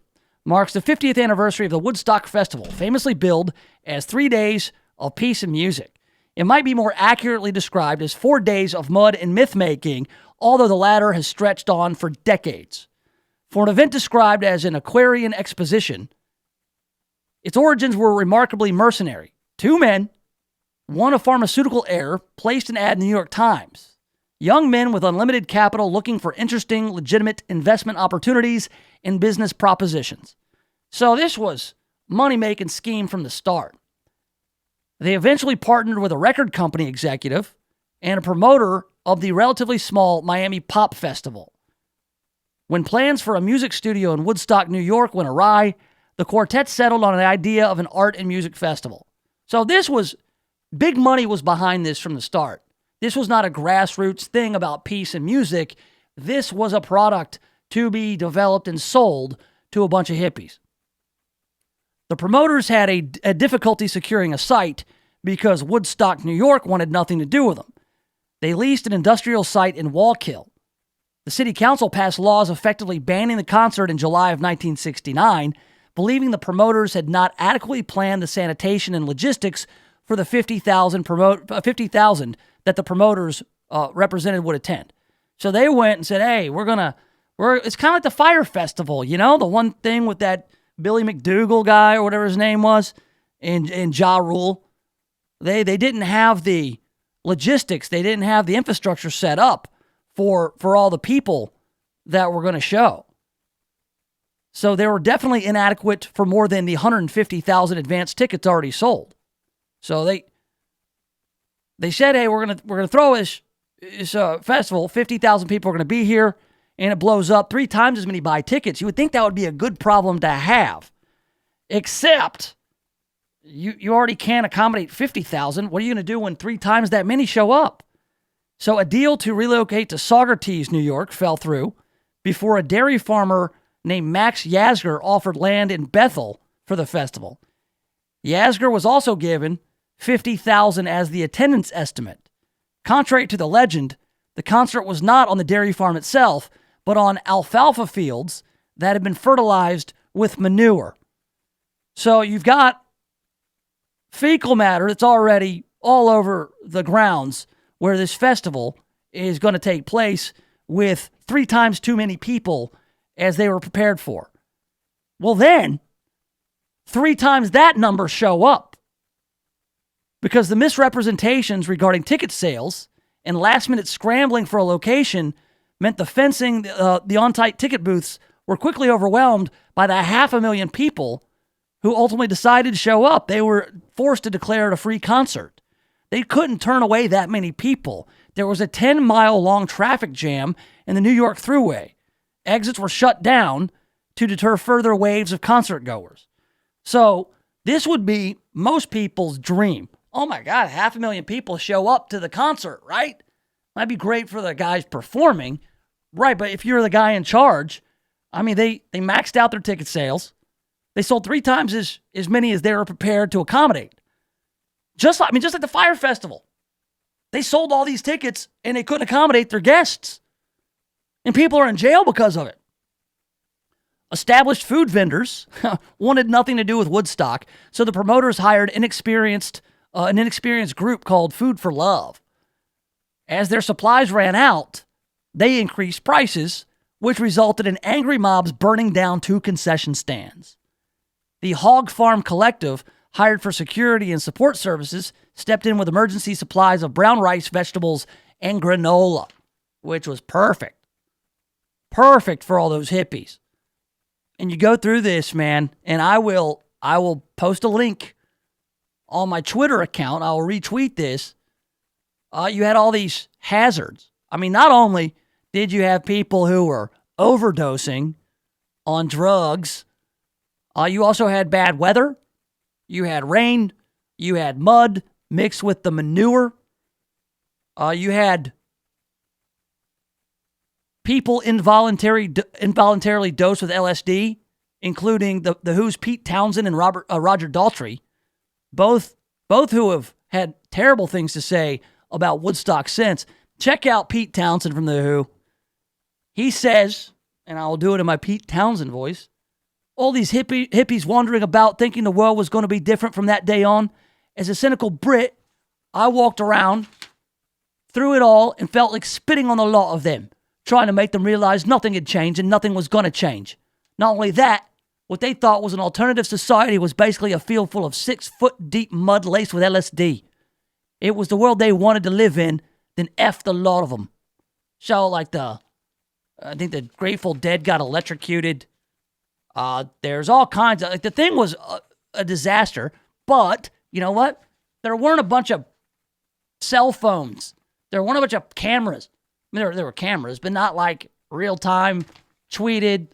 marks the 50th anniversary of the Woodstock Festival, famously billed as 3 days of peace and music. It might be more accurately described as 4 days of mud and myth-making, although the latter has stretched on for decades. For an event described as an Aquarian exposition, its origins were remarkably mercenary. 2 men, one a pharmaceutical heir, placed an ad in the New York Times. Young men with unlimited capital looking for interesting, legitimate investment opportunities and business propositions. So this was money-making scheme from the start. They eventually partnered with a record company executive and a promoter of the relatively small Miami Pop Festival. When plans for a music studio in Woodstock, New York went awry, the quartet settled on an idea of an art and music festival. So big money was behind this from the start. This was not a grassroots thing about peace and music. This was a product to be developed and sold to a bunch of hippies. The promoters had a difficulty securing a site because Woodstock, New York wanted nothing to do with them. They leased an industrial site in Wallkill. The city council passed laws effectively banning the concert in July of 1969, believing the promoters had not adequately planned the sanitation and logistics for the 50,000 that the promoters represented would attend. So they went and said, hey, it's kind of like the Fire Festival, the one thing with that Billy McDougal guy or whatever his name was, and Ja Rule. They didn't have the logistics. They didn't have the infrastructure set up for all the people that were going to show. So they were definitely inadequate for more than the 150,000 advance tickets already sold. So they said, hey, we're gonna throw this festival. 50,000 people are going to be here, and it blows up 3 times as many buy tickets. You would think that would be a good problem to have, except you already can't accommodate 50,000. What are you going to do when 3 times that many show up? So a deal to relocate to Saugerties, New York, fell through before a dairy farmer named Max Yasgur offered land in Bethel for the festival. Yasgur was also given 50,000 as the attendance estimate. Contrary to the legend, the concert was not on the dairy farm itself, but on alfalfa fields that had been fertilized with manure. So you've got fecal matter that's already all over the grounds where this festival is going to take place with 3 times too many people as they were prepared for. Well, then 3 times that number show up because the misrepresentations regarding ticket sales and last-minute scrambling for a location meant the fencing, the on-site ticket booths were quickly overwhelmed by the 500,000 people who ultimately decided to show up. They were forced to declare it a free concert. They couldn't turn away that many people. There was a 10-mile-long traffic jam in the New York Thruway. Exits were shut down to deter further waves of concert goers. So this would be most people's dream. Oh my God, 500,000 people show up to the concert, right? Might be great for the guys performing, right? But if you're the guy in charge, I mean, they maxed out their ticket sales. They sold 3 times as many as they were prepared to accommodate. Just like the Fire Festival. They sold all these tickets and they couldn't accommodate their guests. And people are in jail because of it. Established food vendors wanted nothing to do with Woodstock, so the promoters hired an inexperienced group called Food for Love. As their supplies ran out, they increased prices, which resulted in angry mobs burning down 2 concession stands. The Hog Farm Collective, hired for security and support services, stepped in with emergency supplies of brown rice, vegetables, and granola, which was perfect. Perfect for all those hippies. And you go through this, man, and I will post a link on my Twitter account. I will retweet this. You had all these hazards. I mean, not only did you have people who were overdosing on drugs, you also had bad weather. You had rain. You had mud mixed with the manure. You had people involuntarily dosed with LSD including the Who's Pete Townsend and Roger Daltrey, both who have had terrible things to say about Woodstock since. Check out Pete Townsend from The Who. He says, and I'll do it in my Pete Townsend voice, all these hippies wandering about thinking the world was going to be different from that day on. As a cynical Brit, I walked around through it all and felt like spitting on the lot of them, trying to make them realize nothing had changed and nothing was going to change. Not only that, what they thought was an alternative society was basically a field full of 6-foot-deep mud laced with LSD. It was the world they wanted to live in, then F the lot of them. So, like I think the Grateful Dead got electrocuted. There's all kinds of, the thing was a disaster, but you know what? There weren't a bunch of cell phones. There weren't a bunch of cameras. I mean, there were cameras, but not like real-time, tweeted,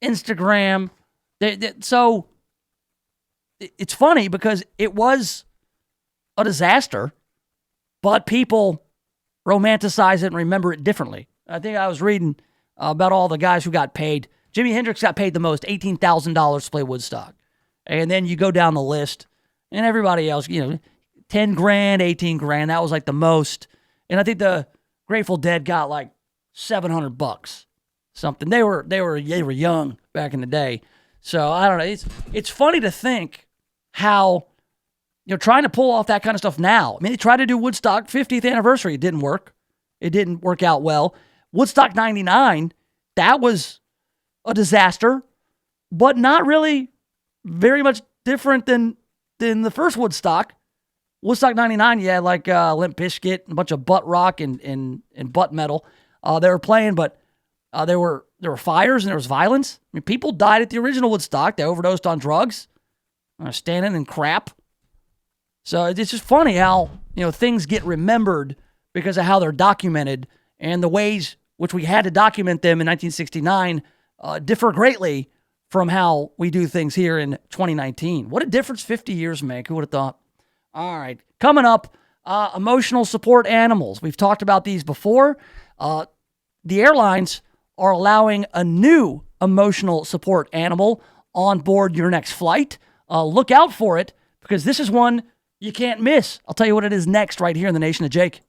Instagram. So it's funny because it was a disaster, but people romanticize it and remember it differently. I think I was reading about all the guys who got paid. Jimi Hendrix got paid the most, $18,000 to play Woodstock. And then you go down the list, and everybody else, $10 grand, $18 grand, that was like the most. And I think the Grateful Dead got like $700, something. They were young back in the day. So I don't know. It's funny to think how trying to pull off that kind of stuff now. I mean, they tried to do Woodstock 50th anniversary. It didn't work. It didn't work out well. Woodstock 99, that was a disaster, but not really very much different than the first Woodstock. Woodstock 99, you had like Limp Bizkit, a bunch of butt rock and butt metal. They were playing, but there were fires and there was violence. I mean, people died at the original Woodstock. They overdosed on drugs, standing in crap. So it's just funny how things get remembered because of how they're documented, and the ways which we had to document them in 1969 differ greatly from how we do things here in 2019. What a difference 50 years make. Who would have thought? All right. Coming up, emotional support animals. We've talked about these before. The airlines are allowing a new emotional support animal on board your next flight. Look out for it, because this is one you can't miss. I'll tell you what it is next right here in the Nation of Jake.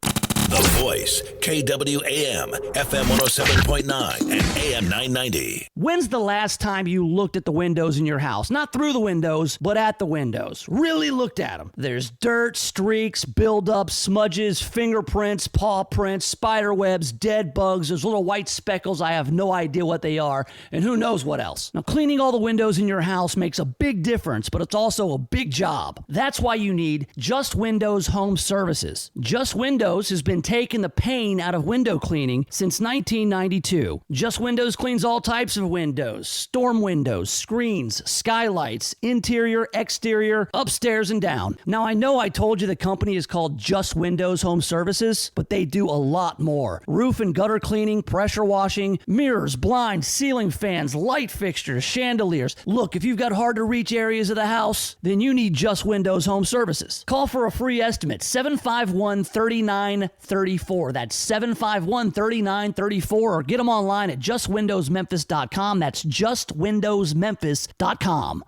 The Voice, KWAM, FM 107.9 and AM 990. When's the last time you looked at the windows in your house? Not through the windows, but at the windows. Really looked at them. There's dirt, streaks, buildup, smudges, fingerprints, paw prints, spider webs, dead bugs. There's little white speckles. I have no idea what they are, and who knows what else. Now, cleaning all the windows in your house makes a big difference, but it's also a big job. That's why you need Just Windows Home Services. Just Windows has been taking the pain out of window cleaning since 1992. Just Windows cleans all types of windows: storm windows, screens, skylights, interior, exterior, upstairs and down. Now, I know I told you the company is called Just Windows Home Services, but they do a lot more. Roof and gutter cleaning, pressure washing, mirrors, blinds, ceiling fans, light fixtures, chandeliers. Look, if you've got hard to reach areas of the house, then you need Just Windows Home Services. Call for a free estimate, 751-3934. That's 751-3934, or get them online at justwindowsmemphis.com. That's justwindowsmemphis.com.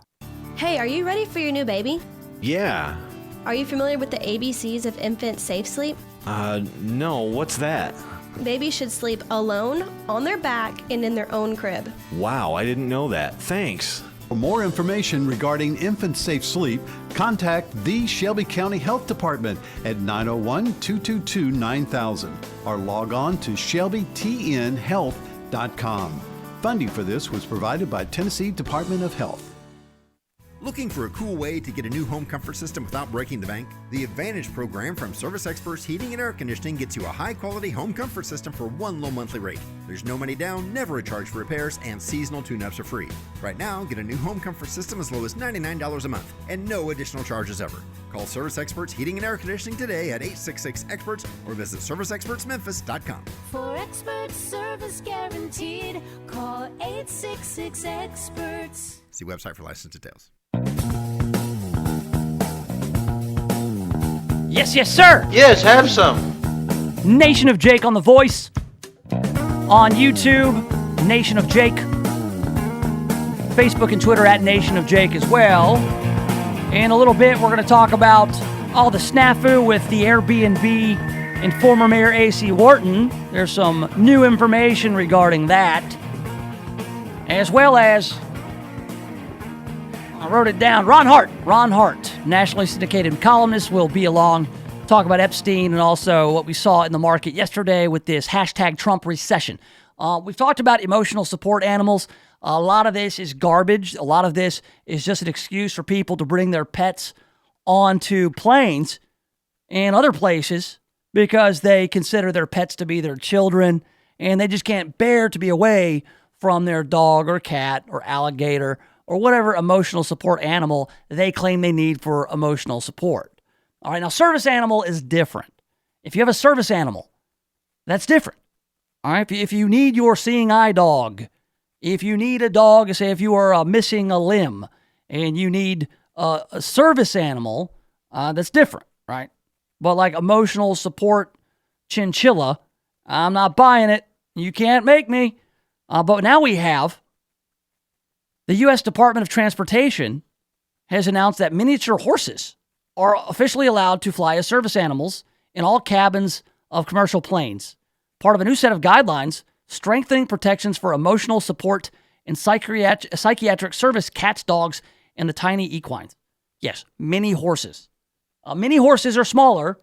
Hey, are you ready for your new baby? Yeah. Are you familiar with the ABCs of infant safe sleep? No, what's that? Babies should sleep alone, on their back, and in their own crib. Wow, I didn't know that. Thanks. For more information regarding infant safe sleep, contact the Shelby County Health Department at 901-222-9000 or log on to shelbytnhealth.com. Funding for this was provided by Tennessee Department of Health. Looking for a cool way to get a new home comfort system without breaking the bank? The Advantage program from Service Experts Heating and Air Conditioning gets you a high-quality home comfort system for one low monthly rate. There's no money down, never a charge for repairs, and seasonal tune-ups are free. Right now, get a new home comfort system as low as $99 a month and no additional charges ever. Call Service Experts Heating and Air Conditioning today at 866-EXPERTS or visit ServiceExpertsMemphis.com. For expert service guaranteed, call 866-EXPERTS. See website for license details. Yes, yes, sir. Yes, have some. Nation of Jake on The Voice. On YouTube, Nation of Jake. Facebook and Twitter at Nation of Jake as well. In a little bit, we're going to talk about all the snafu with the Airbnb and former Mayor A.C. Wharton. There's some new information regarding that. As well as, I wrote it down, Ron Hart, nationally syndicated columnist, will be along, talk about Epstein and also what we saw in the market yesterday with this hashtag Trump recession. We've talked about emotional support animals. A lot of this is garbage. A lot of this is just an excuse for people to bring their pets onto planes and other places because they consider their pets to be their children and they just can't bear to be away from their dog or cat or alligator or whatever emotional support animal they claim they need for emotional support. All right, now service animal is different. If you have a service animal, that's different. All right, if you need your seeing eye dog, if you need a dog, say if you are missing a limb and you need a service animal, that's different, right? But like emotional support chinchilla, I'm not buying it. You can't make me. But now we have the U.S. Department of Transportation has announced that miniature horses are officially allowed to fly as service animals in all cabins of commercial planes, part of a new set of guidelines strengthening protections for emotional support and psychiatric service cats, dogs, and the tiny equines. Yes, mini horses. Mini horses are smaller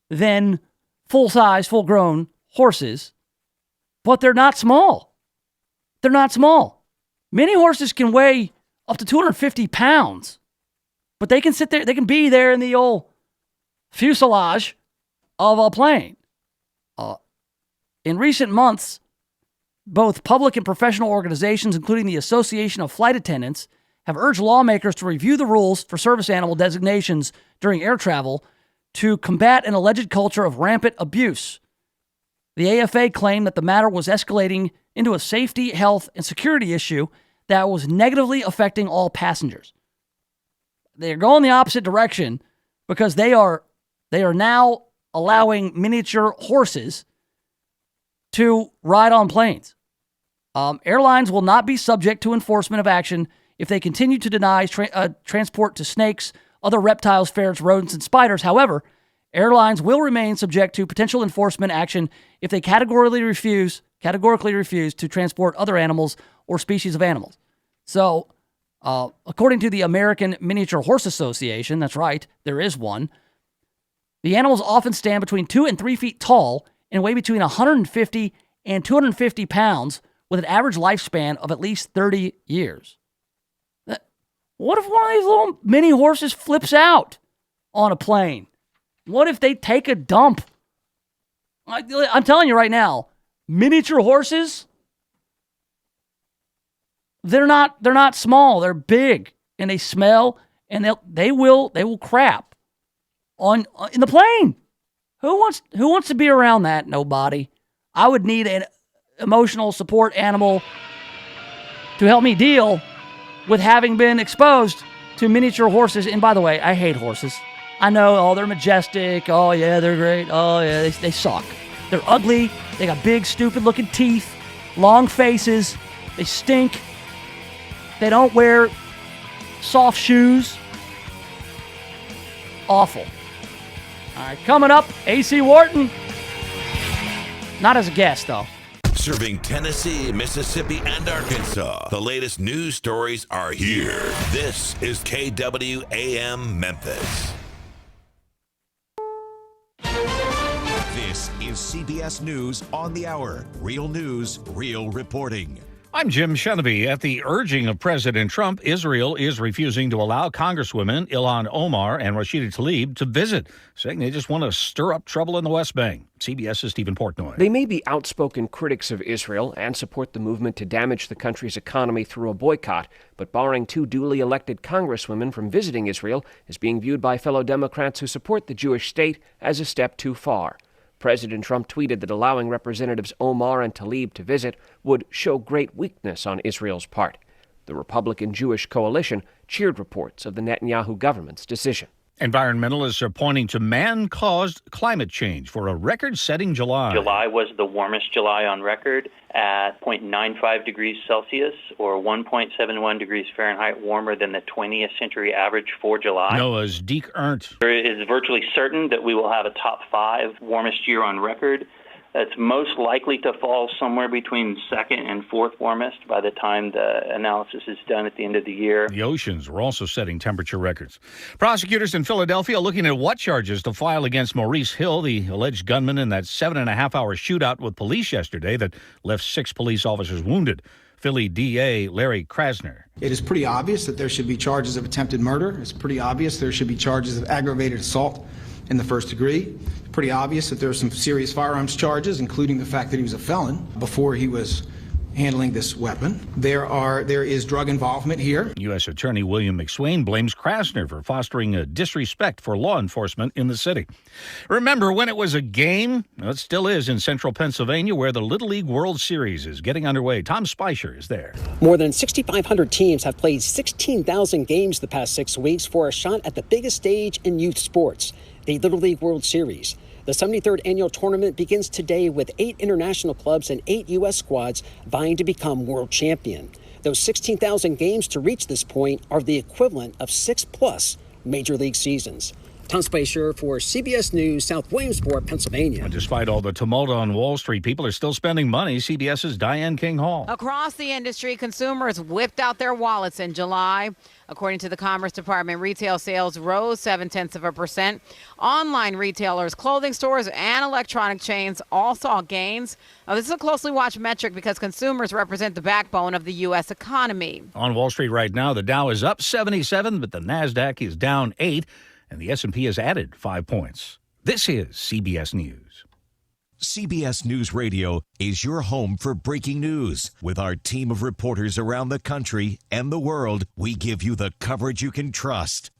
than full-size, full-grown horses, but they're not small. They're not small. Mini horses can weigh up to 250 pounds, but they can sit there, they can be there in the old fuselage of a plane. In recent months, both public and professional organizations, including the Association of Flight Attendants, have urged lawmakers to review the rules for service animal designations during air travel to combat an alleged culture of rampant abuse. The AFA claimed that the matter was escalating into a safety, health, and security issue that was negatively affecting all passengers. They're going the opposite direction because they are now allowing miniature horses to ride on planes. Airlines will not be subject to enforcement of action if they continue to deny transport to snakes, other reptiles, ferrets, rodents, and spiders. However, airlines will remain subject to potential enforcement action if they categorically refuse to transport other animals or species of animals. So, according to the American Miniature Horse Association, that's right, there is one, the animals often stand between 2 and 3 feet tall and weigh between 150 and 250 pounds with an average lifespan of at least 30 years. What if one of these little mini horses flips out on a plane? What if they take a dump? I'm telling you right now, miniature horses, they're not small. They're big and they smell and they will crap in the plane. Who wants to be around that? Nobody. I would need an emotional support animal to help me deal with having been exposed to miniature horses. And by the way, I hate horses. I know, they're majestic. Oh, yeah, they're great. Oh, yeah, they suck. They're ugly. They got big, stupid-looking teeth, long faces. They stink. They don't wear soft shoes. Awful. All right, coming up, A.C. Wharton. Not as a guest, though. Serving Tennessee, Mississippi, and Arkansas. The latest news stories are here. This is KWAM Memphis. This is CBS News on the Hour. Real news, real reporting. I'm Jim Shenevy. At the urging of President Trump, Israel is refusing to allow Congresswomen Ilhan Omar and Rashida Tlaib to visit, saying they just want to stir up trouble in the West Bank. CBS's Stephen Portnoy. They may be outspoken critics of Israel and support the movement to damage the country's economy through a boycott, but barring two duly elected Congresswomen from visiting Israel is being viewed by fellow Democrats who support the Jewish state as a step too far. President Trump tweeted that allowing Representatives Omar and Tlaib to visit would show great weakness on Israel's part. The Republican Jewish coalition cheered reports of the Netanyahu government's decision. Environmentalists are pointing to man-caused climate change for a record-setting July. July was the warmest July on record at 0.95 degrees Celsius or 1.71 degrees Fahrenheit warmer than the 20th century average for July. NOAA's Deke Ernst. It is virtually certain that we will have a top 5 warmest year on record. It's most likely to fall somewhere between second and fourth warmest by the time the analysis is done at the end of the year. The oceans were also setting temperature records. Prosecutors in Philadelphia looking at what charges to file against Maurice Hill, the alleged gunman in that 7.5-hour shootout with police yesterday that left 6 police officers wounded. Philly DA Larry Krasner. It is pretty obvious that there should be charges of attempted murder. It's pretty obvious there should be charges of aggravated assault in the first degree. Pretty obvious that there are some serious firearms charges, including the fact that he was a felon before he was handling this weapon. There is drug involvement here. U.S. Attorney William McSwain blames Krasner for fostering a disrespect for law enforcement in the city. Remember when it was a game? Well, it still is in central Pennsylvania, where the Little League World Series is getting underway. Tom Spicer is there. More than 6,500 teams have played 16,000 games the past 6 weeks for a shot at the biggest stage in youth sports, the Little League World Series. The 73rd annual tournament begins today with 8 international clubs and 8 U.S. squads vying to become world champion. Those 16,000 games to reach this point are the equivalent of 6+ major league seasons. Tom Spicer for CBS News, South Williamsport, Pennsylvania. And despite all the tumult on Wall Street, people are still spending money. CBS's Diane King Hall. Across the industry, consumers whipped out their wallets in July. According to the Commerce Department, retail sales rose 0.7%. Online retailers, clothing stores, and electronic chains all saw gains. Now, this is a closely watched metric because consumers represent the backbone of the U.S. economy. On Wall Street right now, the Dow is up 77, but the NASDAQ is down 8, and the S&P has added 5 points. This is CBS News. CBS News Radio is your home for breaking news. With our team of reporters around the country and the world, we give you the coverage you can trust.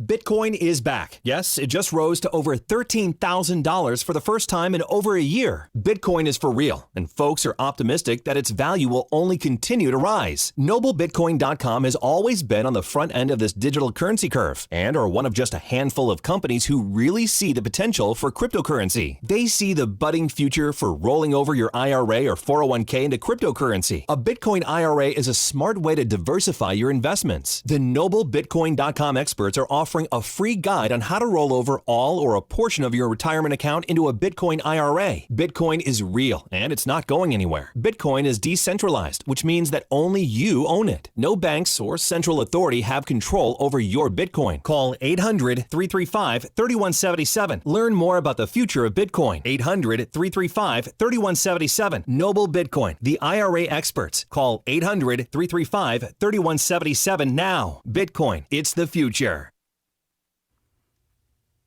Bitcoin is back. Yes, it just rose to over $13,000 for the first time in over a year. Bitcoin is for real, and folks are optimistic that its value will only continue to rise. NobleBitcoin.com has always been on the front end of this digital currency curve and are one of just a handful of companies who really see the potential for cryptocurrency. They see the budding future for rolling over your IRA or 401k into cryptocurrency. A Bitcoin IRA is a smart way to diversify your investments. The NobleBitcoin.com experts are offering a free guide on how to roll over all or a portion of your retirement account into a Bitcoin IRA. Bitcoin is real and it's not going anywhere. Bitcoin is decentralized, which means that only you own it. No banks or central authority have control over your Bitcoin. Call 800-335-3177. Learn more about the future of Bitcoin. 800-335-3177. Noble Bitcoin, the IRA experts. Call 800-335-3177 now. Bitcoin, it's the future.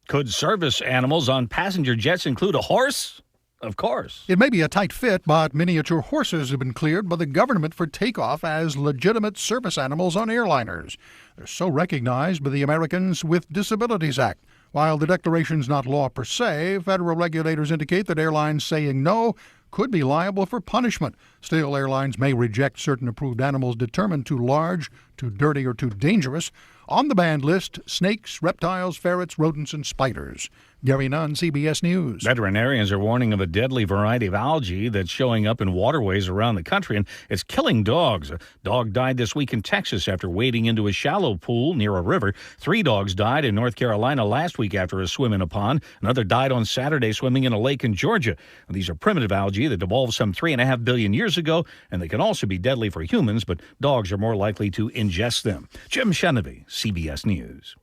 Could service animals on passenger jets include a horse? Of course. It may be a tight fit, but miniature horses have been cleared by the government for takeoff as legitimate service animals on airliners. They're so recognized by the Americans with Disabilities Act. While the declaration's not law per se, federal regulators indicate that airlines saying no could be liable for punishment. Still, airlines may reject certain approved animals determined too large, too dirty, or too dangerous. On the banned list, snakes, reptiles, ferrets, rodents, and spiders. Gary Nunn, CBS News. Veterinarians are warning of a deadly variety of algae that's showing up in waterways around the country, and it's killing dogs. A dog died this week in Texas after wading into a shallow pool near a river. 3 dogs died in North Carolina last week after a swim in a pond. Another died on Saturday swimming in a lake in Georgia. These are primitive algae that evolved some 3.5 billion years ago, and they can also be deadly for humans, but dogs are more likely to ingest them. Jim Chenevey, CBS News.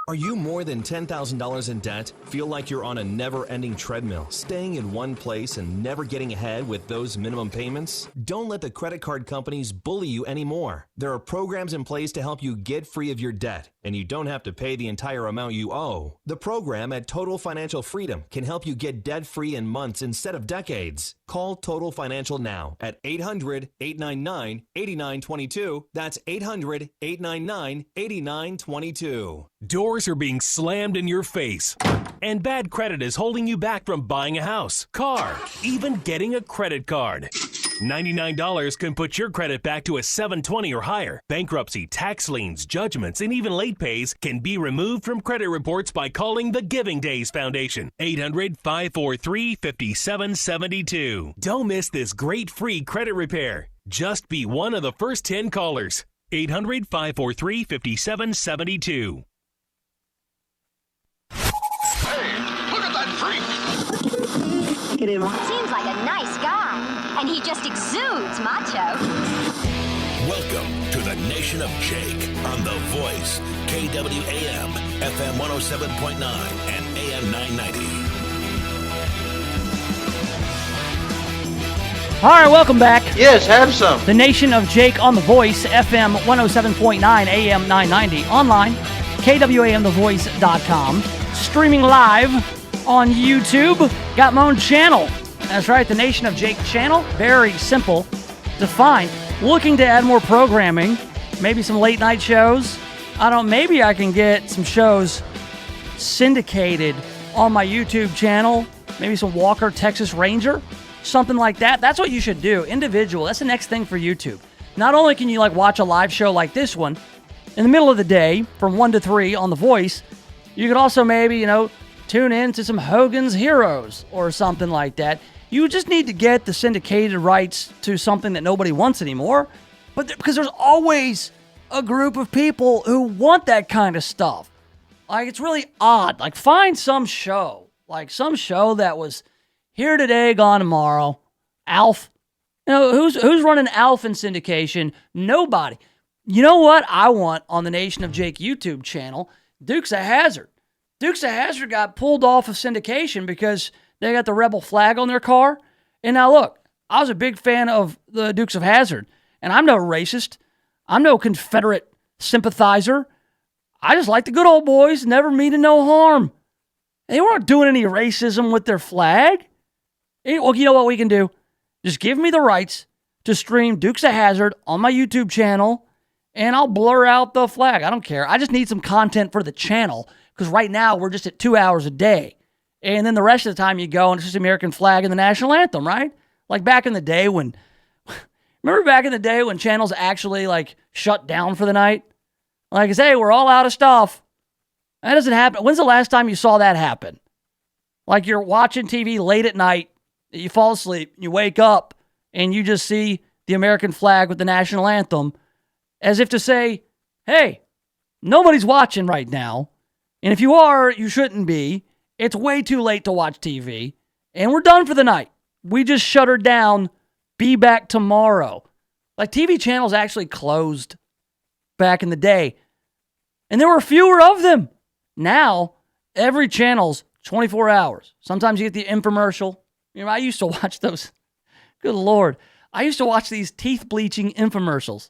Are you more than $10,000 in debt? Feel like you're on a never-ending treadmill, staying in one place and never getting ahead with those minimum payments? Don't let the credit card companies bully you anymore. There are programs in place to help you get free of your debt, and you don't have to pay the entire amount you owe. The program at Total Financial Freedom can help you get debt-free in months instead of decades. Call Total Financial now at 800-899-8922. That's 800-899-8922. Doors are being slammed in your face, and bad credit is holding you back from buying a house, car, even getting a credit card. $99 can put your credit back to a 720 or higher. Bankruptcy, tax liens, judgments, and even late pays can be removed from credit reports by calling the Giving Days Foundation. 800-543-5772. Don't miss this great free credit repair. Just be one of the first 10 callers. 800-543-5772. Look at that freak! Look at him. Seems like a nice guy, and he just exudes macho. Welcome to the Nation of Jake on The Voice, KWAM, FM 107.9 and AM 990. All right, welcome back. Yes, have some. The Nation of Jake on The Voice, FM 107.9, AM 990. Online, KWAMTheVoice.com. Streaming live on YouTube. Got my own channel. That's right, the Nation of Jake channel. Very simple to find. Looking to add more programming. Maybe some late night shows. Maybe I can get some shows syndicated on my YouTube channel. Maybe some Walker, Texas Ranger. Something like that. That's what you should do. Individual. That's the next thing for YouTube. Not only can you watch a live show like this one in the middle of the day from 1 to 3 on The Voice, you could also maybe, tune in to some Hogan's Heroes or something like that. You just need to get the syndicated rights to something that nobody wants anymore. But because there's always a group of people who want that kind of stuff. It's really odd. Find some show. Some show that was here today, gone tomorrow. Alf. Who's running Alf in syndication? Nobody. You know what I want on the Nation of Jake YouTube channel? Dukes of Hazzard. Dukes of Hazzard got pulled off of syndication because they got the rebel flag on their car. And now look, I was a big fan of the Dukes of Hazzard. And I'm no racist. I'm no Confederate sympathizer. I just like the good old boys, never meaning no harm. They weren't doing any racism with their flag. Well, you know what we can do? Just give me the rights to stream Dukes of Hazzard on my YouTube channel, and I'll blur out the flag. I don't care. I just need some content for the channel, because right now we're just at 2 hours a day. And then the rest of the time you go and it's just the American flag and the national anthem, right? Back in the day when... Remember back in the day when channels actually, shut down for the night? Hey, we're all out of stuff. That doesn't happen. When's the last time you saw that happen? You're watching TV late at night, you fall asleep, you wake up, and you just see the American flag with the national anthem, as if to say, hey, nobody's watching right now, and if you are, you shouldn't be. It's way too late to watch TV, and we're done for the night. We just shuttered down. Be back tomorrow. TV channels actually closed back in the day, and there were fewer of them. Now, every channel's 24 hours. Sometimes you get the infomercial. I used to watch those. Good Lord. I used to watch these teeth bleaching infomercials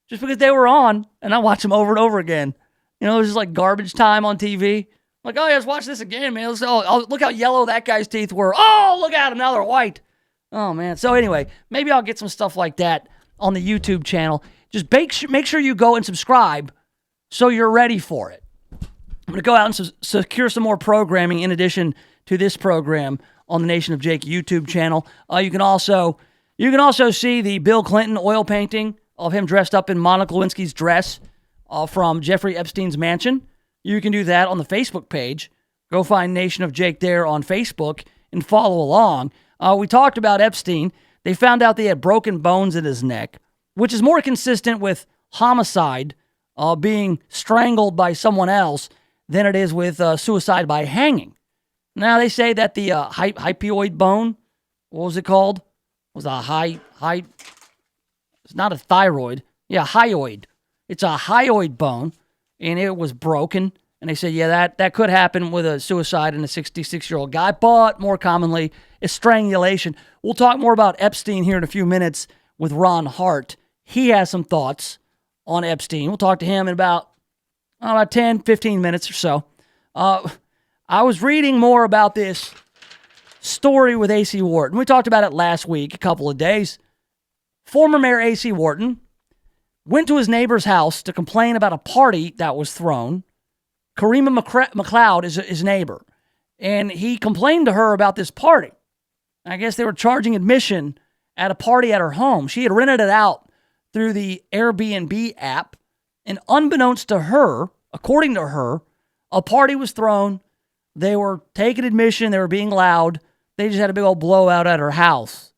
just because they were on, and I watch them over and over again. It was just garbage time on TV. Oh, yeah, let's watch this again, man. Look how yellow that guy's teeth were. Oh, look at them. Now they're white. Oh, man. So anyway, maybe I'll get some stuff like that on the YouTube channel. Just make sure you go and subscribe so you're ready for it. I'm going to go out and secure some more programming in addition to this program on the Nation of Jake YouTube channel. You can also see the Bill Clinton oil painting of him dressed up in Monica Lewinsky's dress from Jeffrey Epstein's mansion. You can do that on the Facebook page. Go find Nation of Jake there on Facebook and follow along. We talked about Epstein. They found out they had broken bones in his neck, which is more consistent with homicide, being strangled by someone else, than it is with suicide by hanging. Now, they say that the hypoid bone, what was it called? Was a it's not a thyroid. Yeah, hyoid. It's a hyoid bone, and it was broken. And they said, yeah, that could happen with a suicide in a 66-year-old guy, but more commonly, it's strangulation. We'll talk more about Epstein here in a few minutes with Ron Hart. He has some thoughts on Epstein. We'll talk to him in about 10, 15 minutes or so. I was reading more about this story with A.C. Wharton. We talked about it last week, a couple of days. Former Mayor A.C. Wharton went to his neighbor's house to complain about a party that was thrown. Karima McLeod is his neighbor, and he complained to her about this party. I guess they were charging admission at a party at her home. She had rented it out through the Airbnb app, and unbeknownst to her, according to her, a party was thrown. They were taking admission. They were being loud. They just had a big old blowout at her house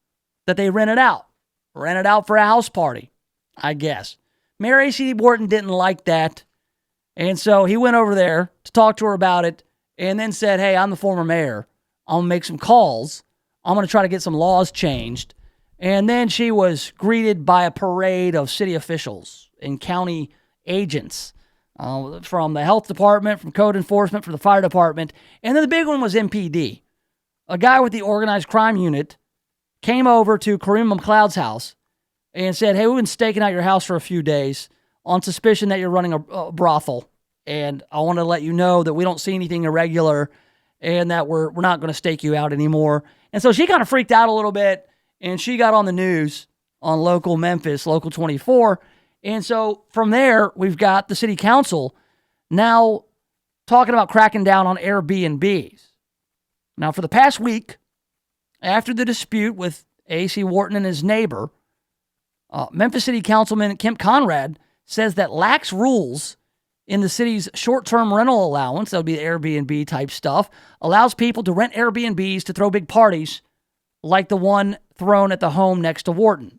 that they rented out. Rented out for a house party, I guess. Mayor A.C. Wharton didn't like that, and so he went over there to talk to her about it and then said, hey, I'm the former mayor. I'm going to make some calls. I'm going to try to get some laws changed. And then she was greeted by a parade of city officials and county agents from the health department, from code enforcement, from the fire department. And then the big one was MPD. A guy with the organized crime unit came over to Karima McLeod's house and said, hey, we've been staking out your house for a few days on suspicion that you're running a brothel. And I want to let you know that we don't see anything irregular and that we're not going to stake you out anymore. And so she kind of freaked out a little bit, and she got on the news on local Memphis, Local 24. And so from there, we've got the city council now talking about cracking down on Airbnbs. Now, for the past week, after the dispute with A.C. Wharton and his neighbor, Memphis City Councilman Kemp Conrad says that lax rules in the city's short-term rental allowance, that would be the Airbnb type stuff, allows people to rent Airbnbs to throw big parties like the one thrown at the home next to Wharton.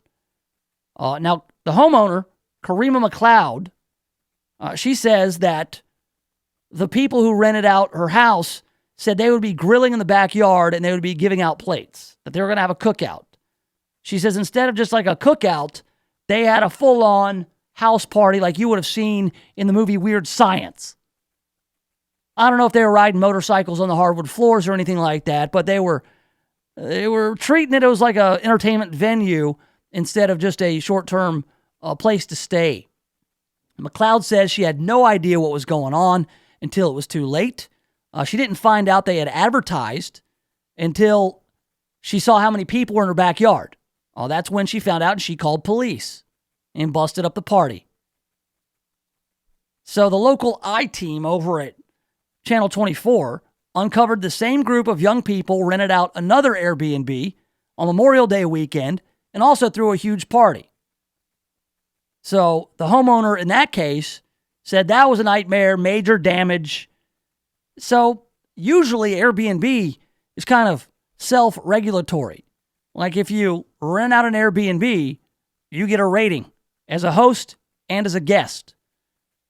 Now, the homeowner, Karima McLeod, she says that the people who rented out her house said they would be grilling in the backyard and they would be giving out plates, that they were going to have a cookout. She says instead of just like a cookout, they had a full-on house party like you would have seen in the movie Weird Science. I don't know if they were riding motorcycles on the hardwood floors or anything like that, but they were treating it as like a entertainment venue instead of just a short-term place to stay. McLeod says she had no idea what was going on until it was too late. She didn't find out they had advertised until she saw how many people were in her backyard. That's when she found out, and she called police and busted up the party. So the local I-team over at Channel 24 uncovered the same group of young people rented out another Airbnb on Memorial Day weekend and also threw a huge party. So the homeowner in that case said that was a nightmare, major damage. So usually Airbnb is kind of self-regulatory. Like if you rent out an Airbnb, you get a rating as a host and as a guest.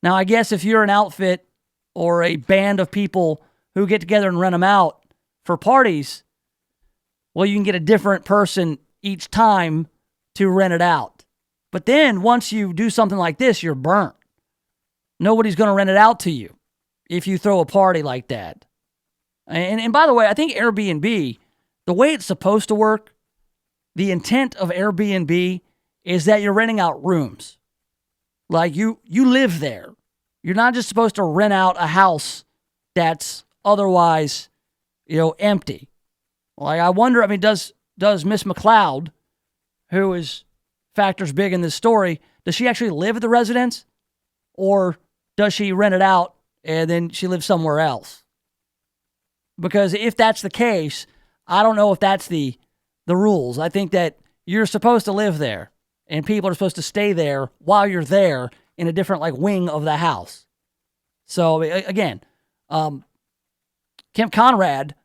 Now, I guess if you're an outfit or a band of people who get together and rent them out for parties, well, you can get a different person each time to rent it out. But then once you do something like this, you're burnt. Nobody's going to rent it out to you if you throw a party like that. And by the way, I think Airbnb, the way it's supposed to work, the intent of Airbnb is that you're renting out rooms. Like you live there. You're not just supposed to rent out a house that's otherwise, empty. Like I wonder, does Miss McLeod, who factors big in this story, does she actually live at the residence? Or does she rent it out and then she lives somewhere else? Because if that's the case, I don't know if that's the rules. I think that you're supposed to live there and people are supposed to stay there while you're there in a different wing of the house. So again, Kemp Conrad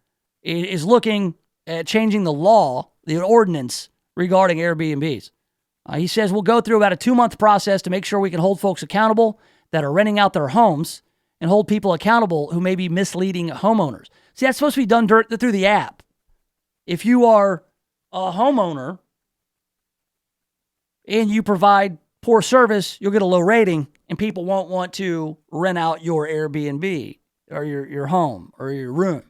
is looking at changing the law, the ordinance regarding Airbnbs. He says we'll go through about a 2-month process to make sure we can hold folks accountable that are renting out their homes and hold people accountable who may be misleading homeowners. See, that's supposed to be done through the app. If you are a homeowner and you provide poor service, you'll get a low rating and people won't want to rent out your Airbnb or your home or your room.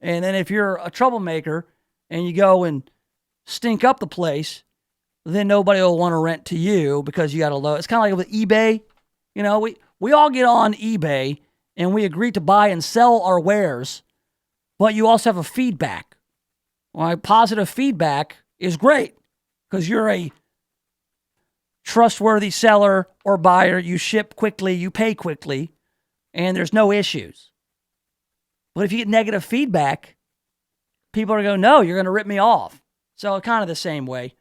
And then if you're a troublemaker and you go and stink up the place, then nobody will want to rent to you because you got a low. It's kind of like with eBay. We all get on eBay and we agree to buy and sell our wares, but you also have a feedback. Well, positive feedback is great because you're a trustworthy seller or buyer. You ship quickly, you pay quickly, and there's no issues. But if you get negative feedback, people are going, no, you're going to rip me off. So kind of the same way.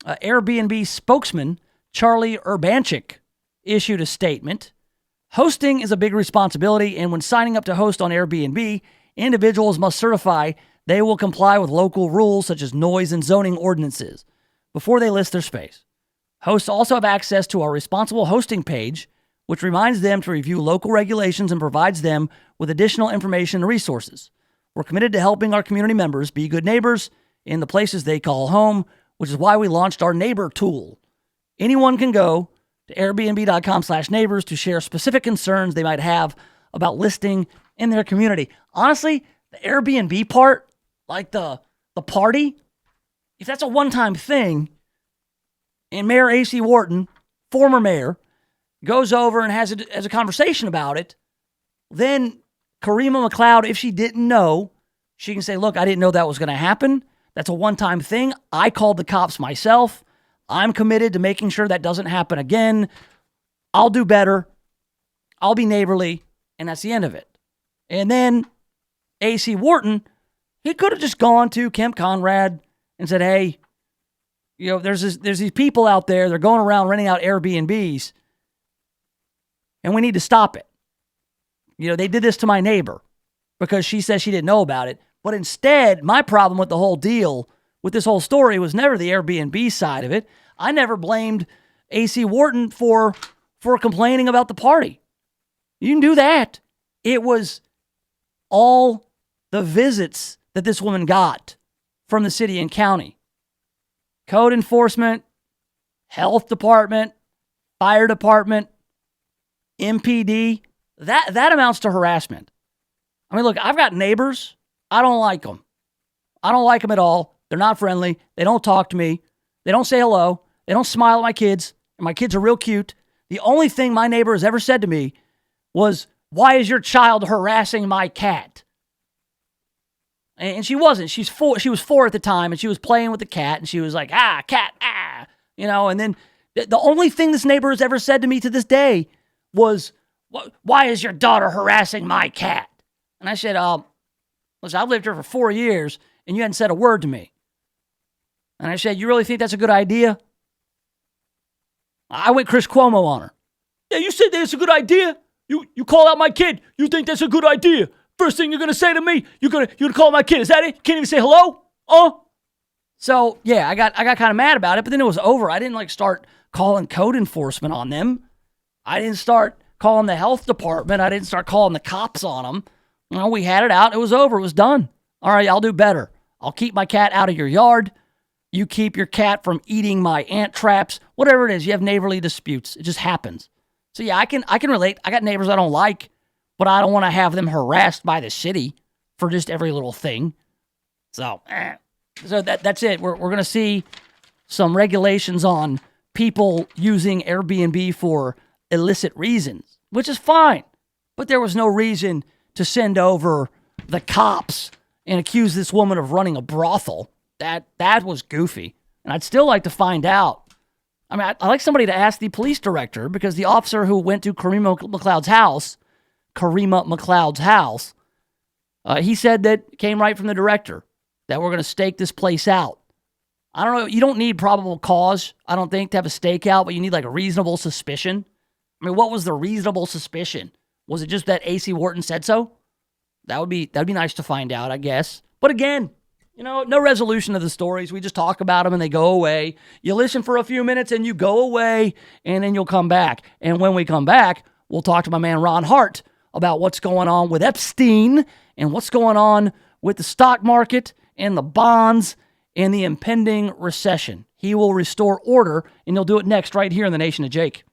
Airbnb spokesman Charlie Urbanchik issued a statement. Hosting is a big responsibility, and when signing up to host on Airbnb, individuals must certify they will comply with local rules such as noise and zoning ordinances before they list their space. Hosts also have access to our responsible hosting page, which reminds them to review local regulations and provides them with additional information and resources. We're committed to helping our community members be good neighbors in the places they call home, which is why we launched our neighbor tool. Anyone can go to airbnb.com/neighbors to share specific concerns they might have about listing in their community. Honestly, the Airbnb part, like the party, if that's a one-time thing, and Mayor A.C. Wharton, former mayor, goes over and has a conversation about it, then Karima McLeod, if she didn't know, she can say, look, I didn't know that was going to happen. That's a one-time thing. I called the cops myself. I'm committed to making sure that doesn't happen again. I'll do better. I'll be neighborly. And that's the end of it. And then A.C. Wharton, he could have just gone to Kemp Conrad and said, hey, you know, there's these people out there. They're going around renting out Airbnbs. And we need to stop it. You know, they did this to my neighbor because she says she didn't know about it. But instead, my problem with the whole deal, with this whole story, was never the Airbnb side of it. I never blamed A.C. Wharton for complaining about the party. You can do that. It was all the visits that this woman got from the city and county. Code enforcement, health department, fire department, MPD. That amounts to harassment. I mean, look, I've got neighbors. I don't like them. I don't like them at all. They're not friendly. They don't talk to me. They don't say hello. They don't smile at my kids. And my kids are real cute. The only thing my neighbor has ever said to me was, why is your child harassing my cat? And she wasn't. She was 4 at the time, and she was playing with the cat, and she was like, cat, you know, and then the only thing this neighbor has ever said to me to this day was, why is your daughter harassing my cat? And I said, listen, I've lived here for 4 years, and you hadn't said a word to me. And I said, you really think that's a good idea? I went Chris Cuomo on her. Yeah, you said that's a good idea? You call out my kid. You think that's a good idea? First thing you're going to say to me, you're going to call my kid. Is that it? Can't even say hello? So, yeah, I got kind of mad about it, but then it was over. I didn't start calling code enforcement on them. I didn't start calling the health department. I didn't start calling the cops on them. You know, we had it out. It was over. It was done. All right, I'll do better. I'll keep my cat out of your yard. You keep your cat from eating my ant traps. Whatever it is, you have neighborly disputes. It just happens. So, yeah, I can relate. I got neighbors I don't like, but I don't want to have them harassed by the city for just every little thing. So that's it. We're going to see some regulations on people using Airbnb for illicit reasons, which is fine. But there was no reason to send over the cops and accuse this woman of running a brothel. That was goofy. And I'd still like to find out. I mean, I'd like somebody to ask the police director, because the officer who went to Karima McLeod's house, he said that came right from the director, that we're going to stake this place out. I don't know. You don't need probable cause, I don't think, to have a stakeout, but you need a reasonable suspicion. I mean, what was the reasonable suspicion? Was it just that A.C. Wharton said so? That'd be nice to find out, I guess. But again, you know, no resolution of the stories. We just talk about them and they go away. You listen for a few minutes and you go away, and then you'll come back. And when we come back, we'll talk to my man Ron Hart about what's going on with Epstein and what's going on with the stock market and the bonds and the impending recession. He will restore order, and he'll do it next right here in the Nation of Jake.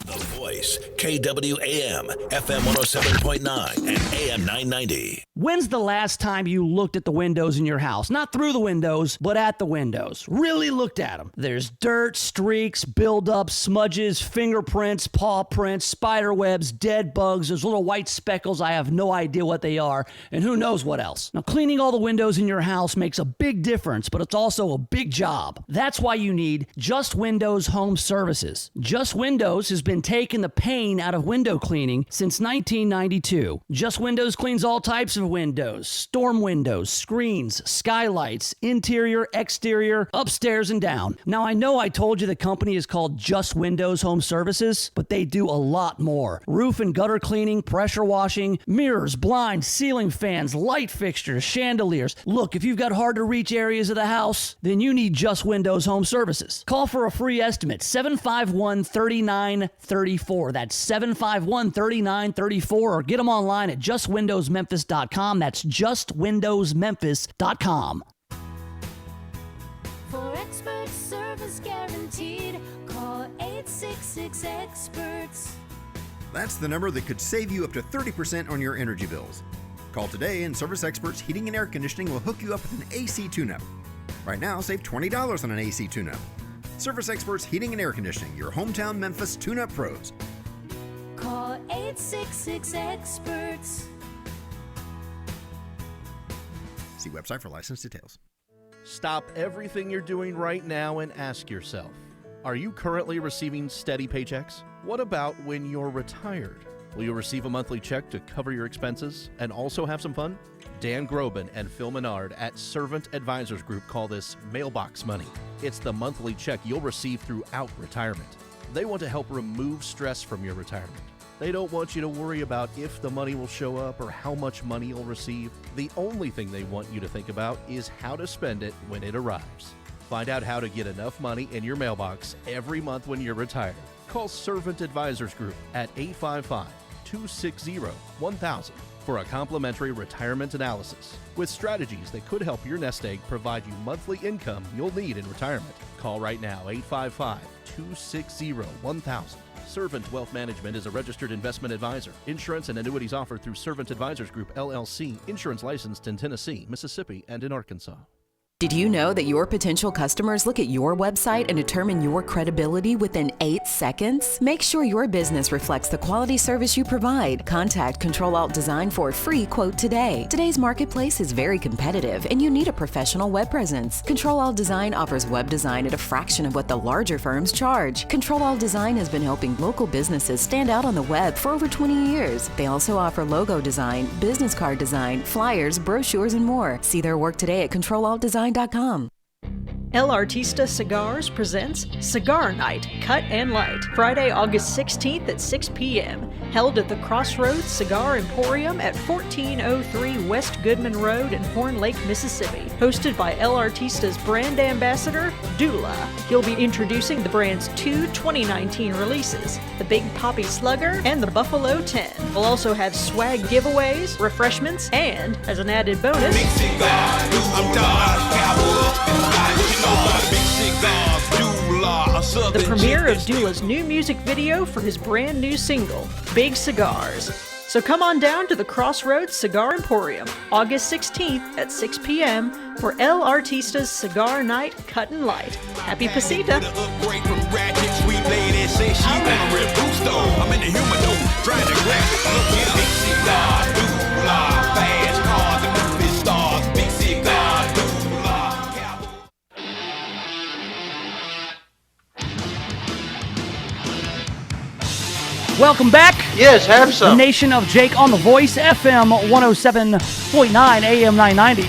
The Voice, KWAM, FM 107.9 and AM 990. When's the last time you looked at the windows in your house? Not through the windows, but at the windows. Really looked at them. There's dirt, streaks, buildup, smudges, fingerprints, paw prints, spider webs, dead bugs, those little white speckles. I have no idea what they are, and who knows what else. Now, cleaning all the windows in your house makes a big difference, but it's also a big job. That's why you need Just Windows Home Services. Just Windows has been taking taken the pain out of window cleaning since 1992. Just Windows cleans all types of windows, storm windows, screens, skylights, interior, exterior, upstairs and down. Now, I know I told you the company is called Just Windows Home Services, but they do a lot more. Roof and gutter cleaning, pressure washing, mirrors, blinds, ceiling fans, light fixtures, chandeliers. Look, if you've got hard to reach areas of the house, then you need Just Windows Home Services. Call for a free estimate, 751-3934. That's 751-3934, or get them online at justwindowsmemphis.com. That's justwindowsmemphis.com. For expert service guaranteed, call 866-EXPERTS. That's the number that could save you up to 30% on your energy bills. Call today and Service Experts Heating and Air Conditioning will hook you up with an AC tune-up. Right now, save $20 on an AC tune-up. Service Experts Heating and Air Conditioning, your hometown Memphis tune-up pros. Call 866-EXPERTS. See website for license details. Stop everything you're doing right now and ask yourself, are you currently receiving steady paychecks? What about when you're retired? Will you receive a monthly check to cover your expenses and also have some fun? Dan Groban and Phil Menard at Servant Advisors Group call this mailbox money. It's the monthly check you'll receive throughout retirement. They want to help remove stress from your retirement. They don't want you to worry about if the money will show up or how much money you'll receive. The only thing they want you to think about is how to spend it when it arrives. Find out how to get enough money in your mailbox every month when you're retired. Call Servant Advisors Group at 855-260-1000 for a complimentary retirement analysis with strategies that could help your nest egg provide you monthly income you'll need in retirement. Call right now, 855-260-1000. Servant Wealth Management is a registered investment advisor. Insurance and annuities offered through Servant Advisors Group, LLC. Insurance licensed in Tennessee, Mississippi, and in Arkansas. Did you know that your potential customers look at your website and determine your credibility within 8 seconds? Make sure your business reflects the quality service you provide. Contact Control Alt Design for a free quote today. Today's marketplace is very competitive and you need a professional web presence. Control Alt Design offers web design at a fraction of what the larger firms charge. Control Alt Design has been helping local businesses stand out on the web for over 20 years. They also offer logo design, business card design, flyers, brochures, and more. See their work today at ControlAltDesign.com. El Artista Cigars presents Cigar Night Cut and Light, Friday, August 16th at 6 p.m., held at the Crossroads Cigar Emporium at 1403 West Goodman Road in Horn Lake, Mississippi. Hosted by El Artista's brand ambassador, Dula. He'll be introducing the brand's two 2019 releases, the Big Poppy Slugger and the Buffalo 10. We'll also have swag giveaways, refreshments, and, as an added bonus, the premiere of Dula's new music video for his brand new single, Big Cigars. So come on down to the Crossroads Cigar Emporium, August 16th at 6 p.m. for El Artista's Cigar Night Cut and Light. Happy Pasita! Welcome back. Yes, have some. The Nation of Jake on The Voice, FM 107.9, AM 990.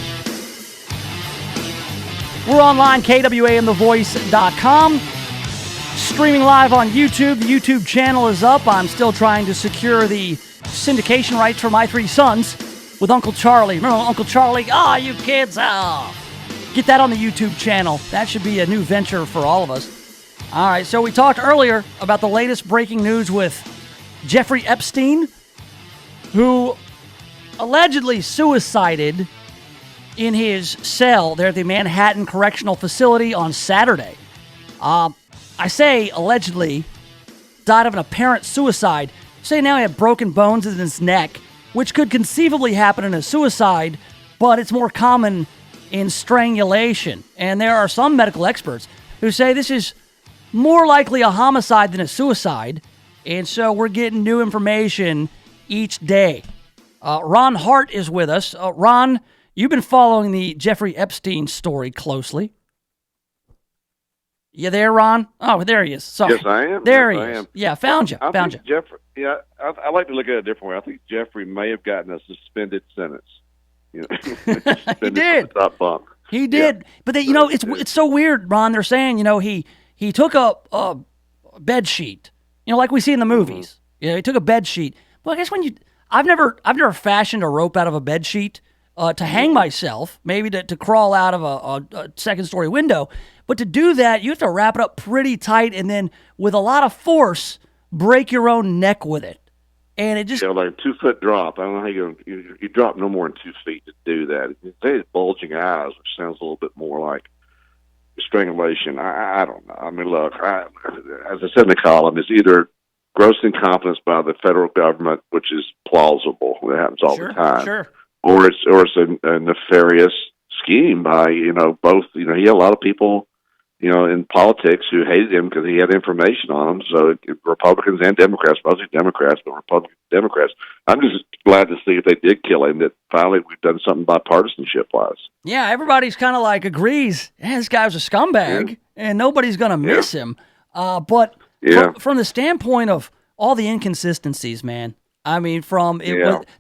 We're online, KWAMTheVoice.com. Streaming live on YouTube. The YouTube channel is up. I'm still trying to secure the syndication rights for My Three Sons with Uncle Charlie. Remember Uncle Charlie? You kids. Get that on the YouTube channel. That should be a new venture for all of us. All right, so we talked earlier about the latest breaking news with Jeffrey Epstein, who allegedly suicided in his cell there at the Manhattan Correctional Facility on Saturday. I say allegedly, died of an apparent suicide. Say now he had broken bones in his neck, which could conceivably happen in a suicide, but it's more common in strangulation. And there are some medical experts who say this is more likely a homicide than a suicide. And so we're getting new information each day. Ron Hart is with us. Ron, you've been following the Jeffrey Epstein story closely. You there, Ron? Oh, there he is. Sorry. Yes, I am. There yes, he I is. am. Yeah, found you. I Found you. think Jeffrey. Yeah, I like to look at it a different way. I think Jeffrey may have gotten a suspended sentence. You know, He did. Top bunk. He did. But they, it's so weird, Ron. They're saying, he took a bed sheet, like we see in the movies. He took a bed sheet. Well, I guess I've never fashioned a rope out of a bed sheet to hang myself, maybe to crawl out of a second-story window. But to do that, you have to wrap it up pretty tight and then, with a lot of force, break your own neck with it. And it just... Yeah, like a 2-foot drop. I don't know how you drop no more than 2 feet to do that. If they had bulging eyes, which sounds a little bit more like strangulation. I don't know. I mean, look, as I said in the column, it's either gross incompetence by the federal government, which is plausible. It happens all the time. Sure. Or it's a nefarious scheme by, both, he had a lot of people, in politics who hated him because he had information on them. So Republicans and Democrats, mostly Democrats, but Republicans and Democrats. I'm just glad to see if they did kill him, that finally we've done something bipartisanship-wise. Yeah, everybody's kind of agrees, this guy was a scumbag, and nobody's going to miss him. But from the standpoint of all the inconsistencies, man, I mean,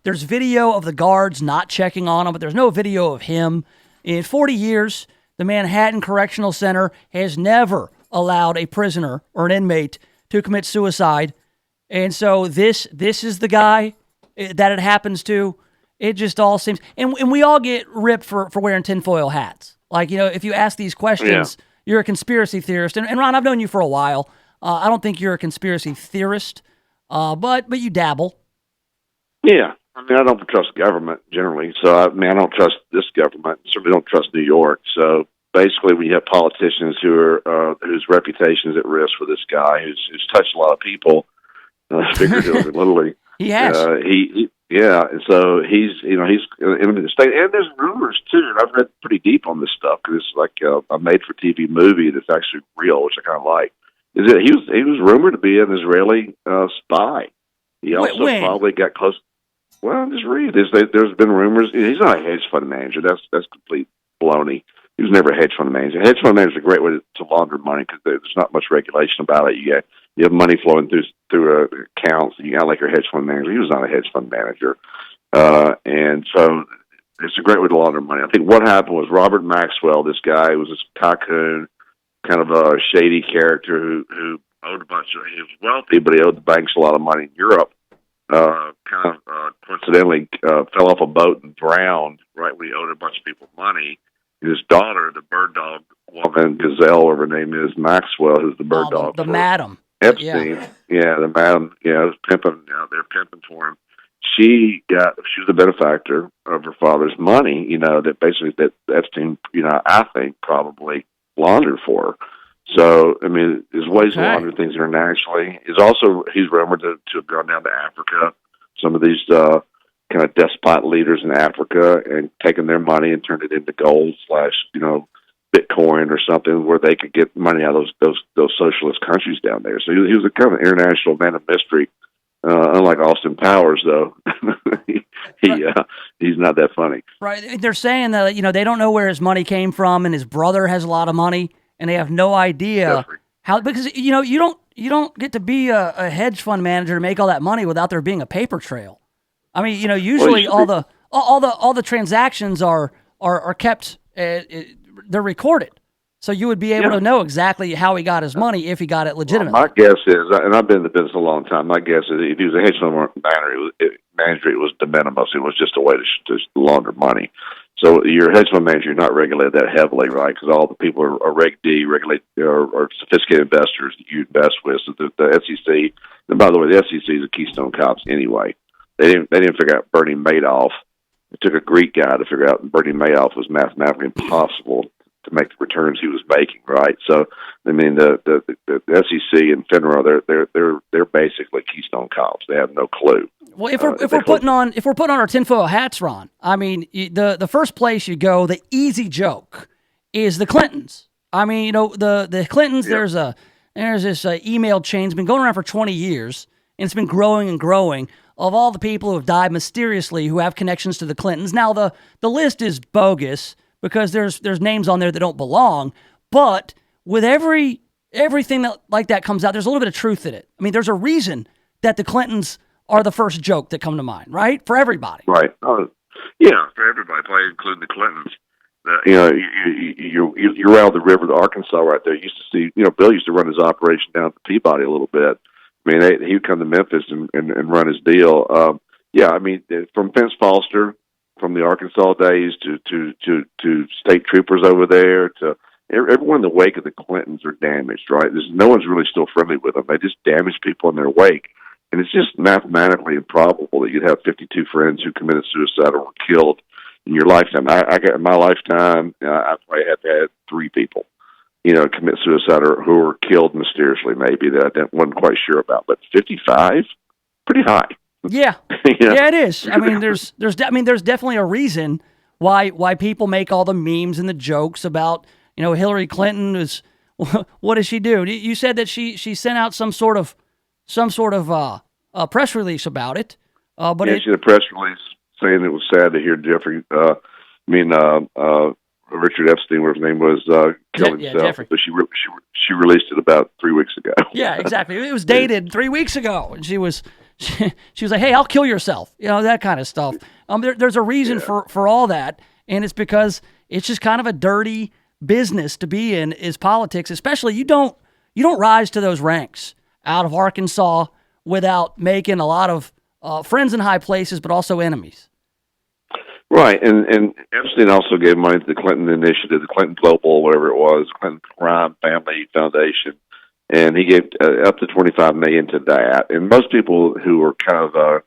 there's video of the guards not checking on him, but there's no video of him. In 40 years, the Manhattan Correctional Center has never allowed a prisoner or an inmate to commit suicide. And so this is the guy that it happens to. It just all seems... And we all get ripped for wearing tinfoil hats. If you ask these questions, you're a conspiracy theorist. And Ron, I've known you for a while. I don't think you're a conspiracy theorist, but you dabble. Yeah. I mean, I don't trust government generally. So, I don't trust this government. Certainly don't trust New York. So, basically, we have politicians whose reputation is at risk for this guy who's touched a lot of people, figuratively and literally. He has. And so he's in the state. And there's rumors, too, and I've read pretty deep on this stuff because it's like a made-for-TV movie that's actually real, which I kind of like. Is that he was rumored to be an Israeli spy. He also probably got close. Well, just read. There's been rumors. He's not a hedge fund manager. That's complete baloney. He was never a hedge fund manager. A hedge fund manager is a great way to launder money because there's not much regulation about it. You have money flowing through accounts. You got like your hedge fund manager. He was not a hedge fund manager, and so it's a great way to launder money. I think what happened was Robert Maxwell, this guy, was this tycoon, kind of a shady character who owed a bunch of. He was wealthy, but he owed the banks a lot of money in Europe. Coincidentally fell off a boat and drowned right when he owed a bunch of people money. His daughter, the bird dog woman, Gazelle, whatever her name is, Maxwell, who's the bird dog. The madam. Epstein. Yeah, the madam. Yeah, was pimping. They're pimping for him. She was a benefactor of her father's money, that Epstein, I think probably laundered for her. So, I mean, there's ways to launder things internationally. He's rumored to have gone down to Africa, some of these kind of despot leaders in Africa, and taken their money and turned it into gold / Bitcoin or something where they could get money out of those socialist countries down there. So he was a kind of international man of mystery. Unlike Austin Powers, though, he's not that funny. Right. They're saying that, they don't know where his money came from, and his brother has a lot of money. And they have no idea how, because you don't get to be a hedge fund manager to make all that money without there being a paper trail. I mean, usually all the transactions are kept, they're recorded, so you would be able to know exactly how he got his money if he got it legitimately. Well, my guess is, and I've been in the business a long time. My guess is if he was a hedge fund manager, it was de minimis. It was just a way to launder money. So your hedge fund manager, you're not regulated that heavily, right? Because all the people are Reg D, are sophisticated investors that you invest with. So the SEC, and by the way, the SEC is the Keystone Cops anyway. They didn't figure out Bernie Madoff. It took a Greek guy to figure out Bernie Madoff was mathematically impossible to make the returns he was making, right? So I mean, the SEC and FINRA, they're basically Keystone Cops. They have no clue. Well, if we're putting on our tinfoil hats, Ron, I mean, the first place you go, the easy joke, is the Clintons. I mean, the Clintons. Yeah. There's this email chain that's been going around for 20 years, and it's been growing and growing, of all the people who have died mysteriously who have connections to the Clintons. Now the list is bogus because there's names on there that don't belong. But with every everything that like that comes out, there's a little bit of truth in it. I mean, there's a reason that the Clintons are the first joke that come to mind, right? For everybody. Right. Yeah, for everybody, probably including the Clintons. You're around the river, the Arkansas right there. You used to see, Bill used to run his operation down to Peabody a little bit. I mean, he would come to Memphis and run his deal. Yeah, I mean, from Vince Foster, from the Arkansas days to state troopers over there, to everyone in the wake of the Clintons are damaged, right? No one's really still friendly with them. They just damage people in their wake. And it's just mathematically improbable that you'd have 52 friends who committed suicide or were killed in your lifetime. In my lifetime, I probably have had 3 people, commit suicide or who were killed mysteriously, maybe that I wasn't quite sure about. But 55, pretty high. Yeah, yeah, it is. I mean, there's definitely a reason why people make all the memes and the jokes about Hillary Clinton is. What does she do? You said that she sent out some sort of press release about it. But she had a press release saying it was sad to hear Jeffrey. Richard Epstein, whatever his name was, killed himself. Jeffrey. But she released it about 3 weeks ago. Yeah, exactly. It was dated 3 weeks ago, and she was like, "Hey, I'll kill yourself," that kind of stuff. There's a reason for all that, and it's because it's just kind of a dirty business to be in, is politics. Especially you don't rise to those ranks out of Arkansas without making a lot of friends in high places, but also enemies. Right, and Epstein also gave money to the Clinton Initiative, the Clinton Global, whatever it was, Clinton Crime Family Foundation, and he gave up to $25 million to that. And most people who were kind of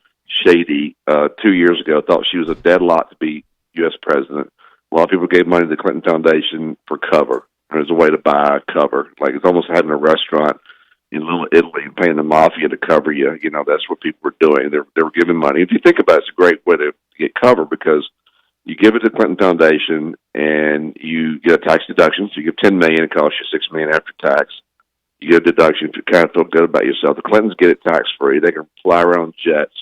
shady 2 years ago thought she was a deadlock to be U.S. president. A lot of people gave money to the Clinton Foundation for cover. There's a way to buy cover, like it's almost having a restaurant in Little Italy and paying the mafia to cover you. That's what people were doing. They were giving money. If you think about it, it's a great way to get cover because you give it to the Clinton Foundation and you get a tax deduction. So you give $10 million, it costs you $6 million after tax. You get a deduction if you kind of feel good about yourself. The Clintons get it tax free. They can fly around jets,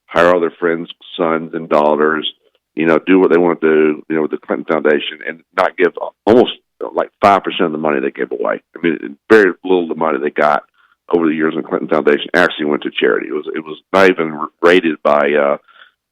hire all their friends' sons and daughters, do what they want to do, with the Clinton Foundation and not give almost like 5% of the money they gave away. I mean, very little of the money they got over the years in the Clinton Foundation actually went to charity. It was not even rated by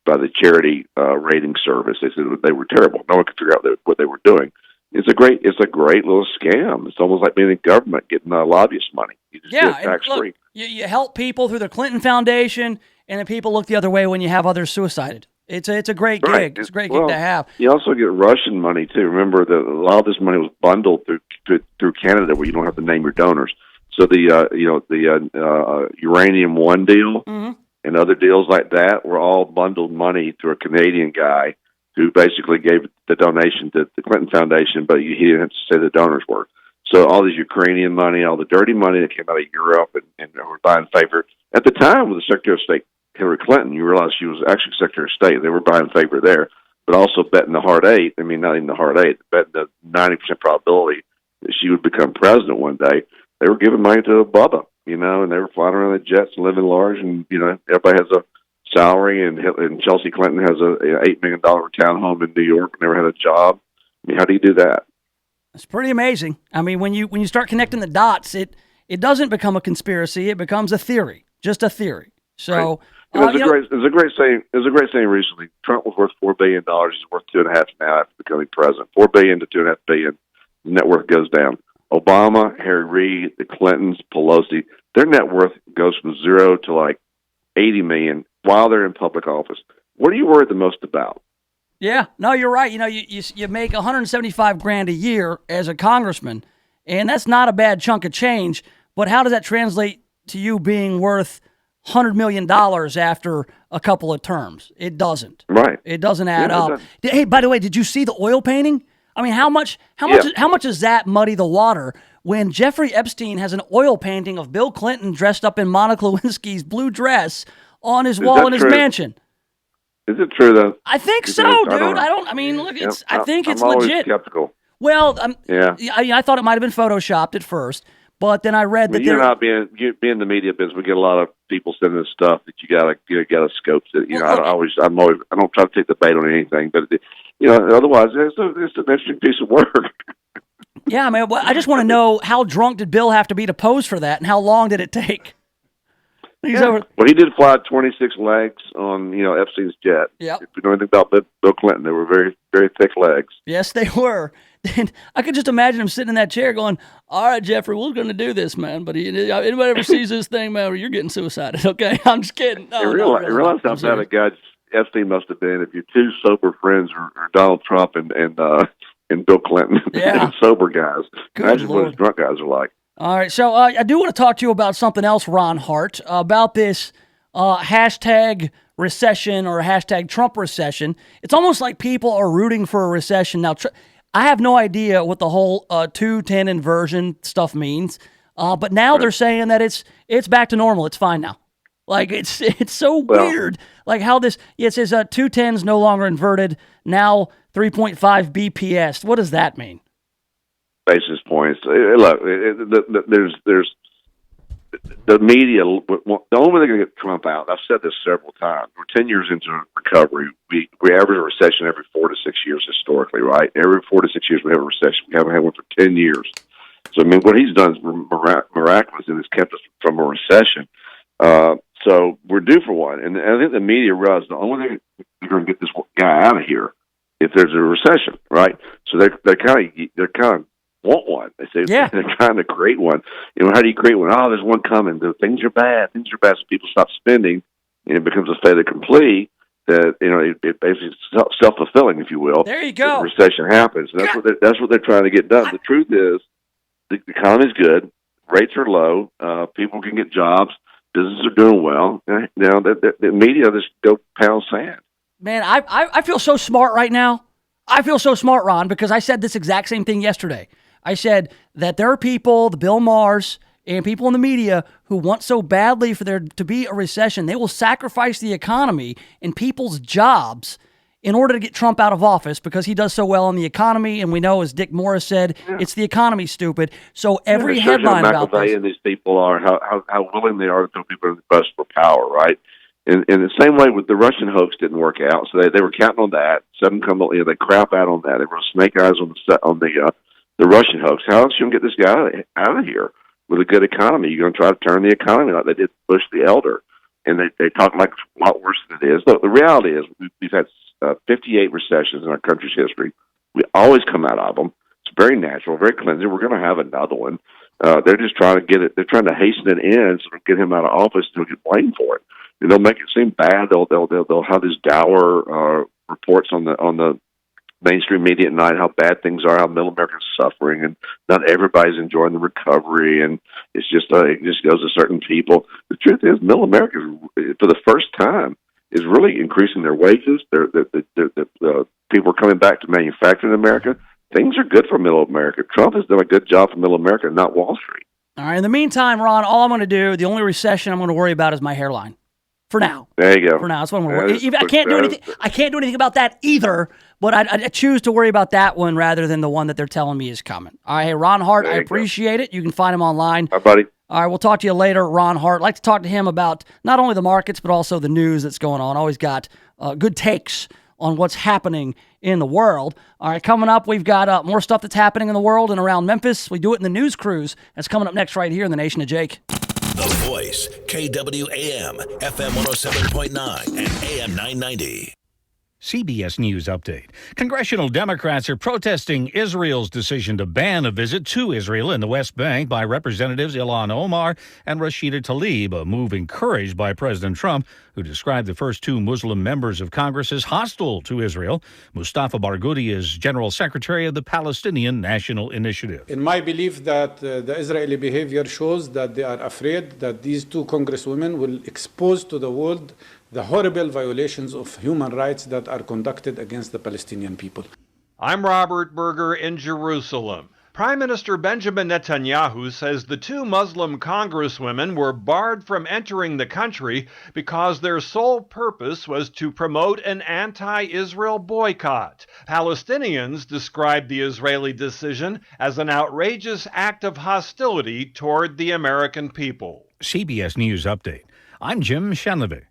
the charity rating service. They said they were terrible. No one could figure out what they were doing. It's a great little scam. It's almost like being in government getting lobbyist money. You just get it tax free. You help people through the Clinton Foundation, and then people look the other way when you have others suicided. It's a great gig. It's a great gig to have. You also get Russian money too. Remember that a lot of this money was bundled through Canada, where you don't have to name your donors. So the Uranium One deal and other deals like that were all bundled money to a Canadian guy who basically gave the donation to the Clinton Foundation, but he didn't have to say the donors were. So all this Ukrainian money, all the dirty money that came out of Europe and were buying favor. At the time with the Secretary of State, Hillary Clinton, you realize she was actually Secretary of State. They were buying favor there, but also betting the hard eight. I mean, not even the hard eight, betting the 90% probability that she would become president one day. They were giving money to Bubba, and they were flying around the jets and living large, and, everybody has a salary, and Chelsea Clinton has a $8 million townhome in New York, never had a job. I mean, how do you do that? It's pretty amazing. I mean, when you start connecting the dots, it doesn't become a conspiracy. It becomes a theory, just a theory. So right. There's a great saying recently. Trump was worth $4 billion. He's worth $2.5 billion now after becoming president. $4 billion to $2.5 billion. The net worth goes down. Obama, Harry Reid, the Clintons, Pelosi, their net worth goes from 0 to like 80 million while they're in public office. What are you worried the most about? Yeah, no, you're right. You make $175,000 a year as a congressman, and that's not a bad chunk of change. But how does that translate to you being worth $100 million after a couple of terms? It doesn't. Right. It doesn't add up. Hey, by the way, did you see the oil painting? I mean, how much does that muddy the water when Jeffrey Epstein has an oil painting of Bill Clinton dressed up in Monica Lewinsky's blue dress on his wall in his mansion? Is it true though? I think so, dude. I think it's I'm legit. always skeptical. Well, I thought it might have been photoshopped at first, but then I read that you're not being in the media business. We get a lot of people sending us stuff that you gotta scope it. I don't try to take the bait on anything, but otherwise it's an interesting piece of work. Yeah, I mean, I just want to know, how drunk did Bill have to be to pose for that, and how long did it take? Well, he did fly 26 legs on, Epstein's jet. Yep. If you know anything about Bill Clinton, they were very, very thick legs. Yes, they were. And I could just imagine him sitting in that chair going, all right, Jeffrey, we're going to do this, man. But anybody ever sees this thing, man, you're getting suicided, okay? I'm just kidding. No, realize how bad a guy Epstein must have been if your two sober friends are Donald Trump and Bill Clinton. Yeah. Sober guys. Good Imagine Lord. what his drunk guys are like. All right, so I do want to talk to you about something else, Ron Hart, about this hashtag recession or hashtag Trump recession. It's almost like people are rooting for a recession. Now, I have no idea what the whole 2-10 inversion stuff means, but now they're saying that it's back to normal. It's fine now. Like, it's so weird. Like how it says 210 is no longer inverted, now 3.5 BPS. What does that mean? Basis points. Look, there's the media. The only way they're going to get Trump out. I've said this several times. We're 10 years into recovery. We average a recession every 4 to 6 years historically, right? Every 4 to 6 years we have a recession. We haven't had one for 10 years. So I mean, what he's done is miraculous, and it's kept us from a recession. So we're due for one, and I think the media realizes the only way they're going to get this guy out of here if there's a recession, right? So they're kind of want one. They say they're trying to create one. How do you create one? Oh, there's one coming. Things are bad. So people stop spending, and it becomes a fait accompli that it basically self-fulfilling, if you will. There you go. The recession happens. And that's what they're trying to get done. The truth is, the economy's good. Rates are low. People can get jobs. Businesses are doing well. Now the media just go pound sand. Man, I feel so smart right now. I feel so smart, Ron, because I said this exact same thing yesterday. I said that there are people, the Bill Maher's and people in the media, who want so badly for there to be a recession, they will sacrifice the economy and people's jobs in order to get Trump out of office because he does so well on the economy. And we know, as Dick Morris said, it's the economy, stupid. So every headline about this. And these people are, how willing they are to throw people in the bus for power, right? In the same way with the Russian hoax didn't work out, so they were counting on that. They crap out on that. They were snake eyes on the Russian hoax. How else you going to get this guy out of here with a good economy? You're going to try to turn the economy like they did Bush the Elder, and they talk like it's a lot worse than it is. Look, the reality is we've had 58 recessions in our country's history. We always come out of them. It's very natural, very cleansing. We're going to have another one. They're just trying to get it. They're trying to hasten it in, so get him out of office and he'll get blamed for it. And they'll make it seem bad. They'll have these dour reports on the mainstream media at night, how bad things are, how middle America's suffering, and not everybody's enjoying the recovery, and it just goes to certain people. The truth is, middle America, for the first time, is really increasing their wages. People are coming back to manufacturing in America. Things are good for middle America. Trump has done a good job for middle America, not Wall Street. All right. In the meantime, Ron, all I'm going to do, the only recession I'm going to worry about is my hairline. For now. There you go. For now. That's what I'm going to worry. I can't do anything. I can't do anything about that either, but I choose to worry about that one rather than the one that they're telling me is coming. All right. Hey, Ron Hart, I appreciate it. You can find him online. Hi, buddy. All right. We'll talk to you later, Ron Hart. I'd like to talk to him about not only the markets, but also the news that's going on. Always got good takes on what's happening in the world. All right. Coming up, we've got more stuff that's happening in the world and around Memphis. We do it in the news cruise. That's coming up next right here in the Nation of Jake. The Voice, KWAM, FM 107.9 and AM 990. CBS News Update. Congressional Democrats are protesting Israel's decision to ban a visit to Israel in the West Bank by Representatives Ilhan Omar and Rashida Tlaib, a move encouraged by President Trump, who described the first two Muslim members of Congress as hostile to Israel. Mustafa Barghouti is General Secretary of the Palestinian National Initiative. In my belief that the Israeli behavior shows that they are afraid that these two congresswomen will expose to the world the horrible violations of human rights that are conducted against the Palestinian people. I'm Robert Berger in Jerusalem. Prime Minister Benjamin Netanyahu says the two Muslim congresswomen were barred from entering the country because their sole purpose was to promote an anti-Israel boycott. Palestinians described the Israeli decision as an outrageous act of hostility toward the American people. CBS News Update. I'm Jim Shenlevy.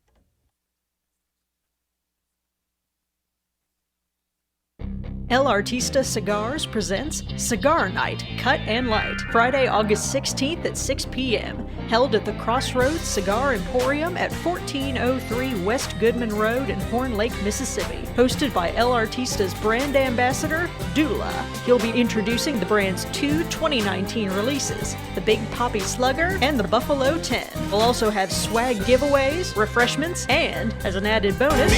El Artista Cigars presents Cigar Night, Cut and Light, Friday, August 16th at 6 p.m., held at the Crossroads Cigar Emporium at 1403 West Goodman Road in Horn Lake, Mississippi. Hosted by El Artista's brand ambassador, Dula. He'll be introducing the brand's two 2019 releases, the Big Poppy Slugger and the Buffalo 10. We'll also have swag giveaways, refreshments, and, as an added bonus,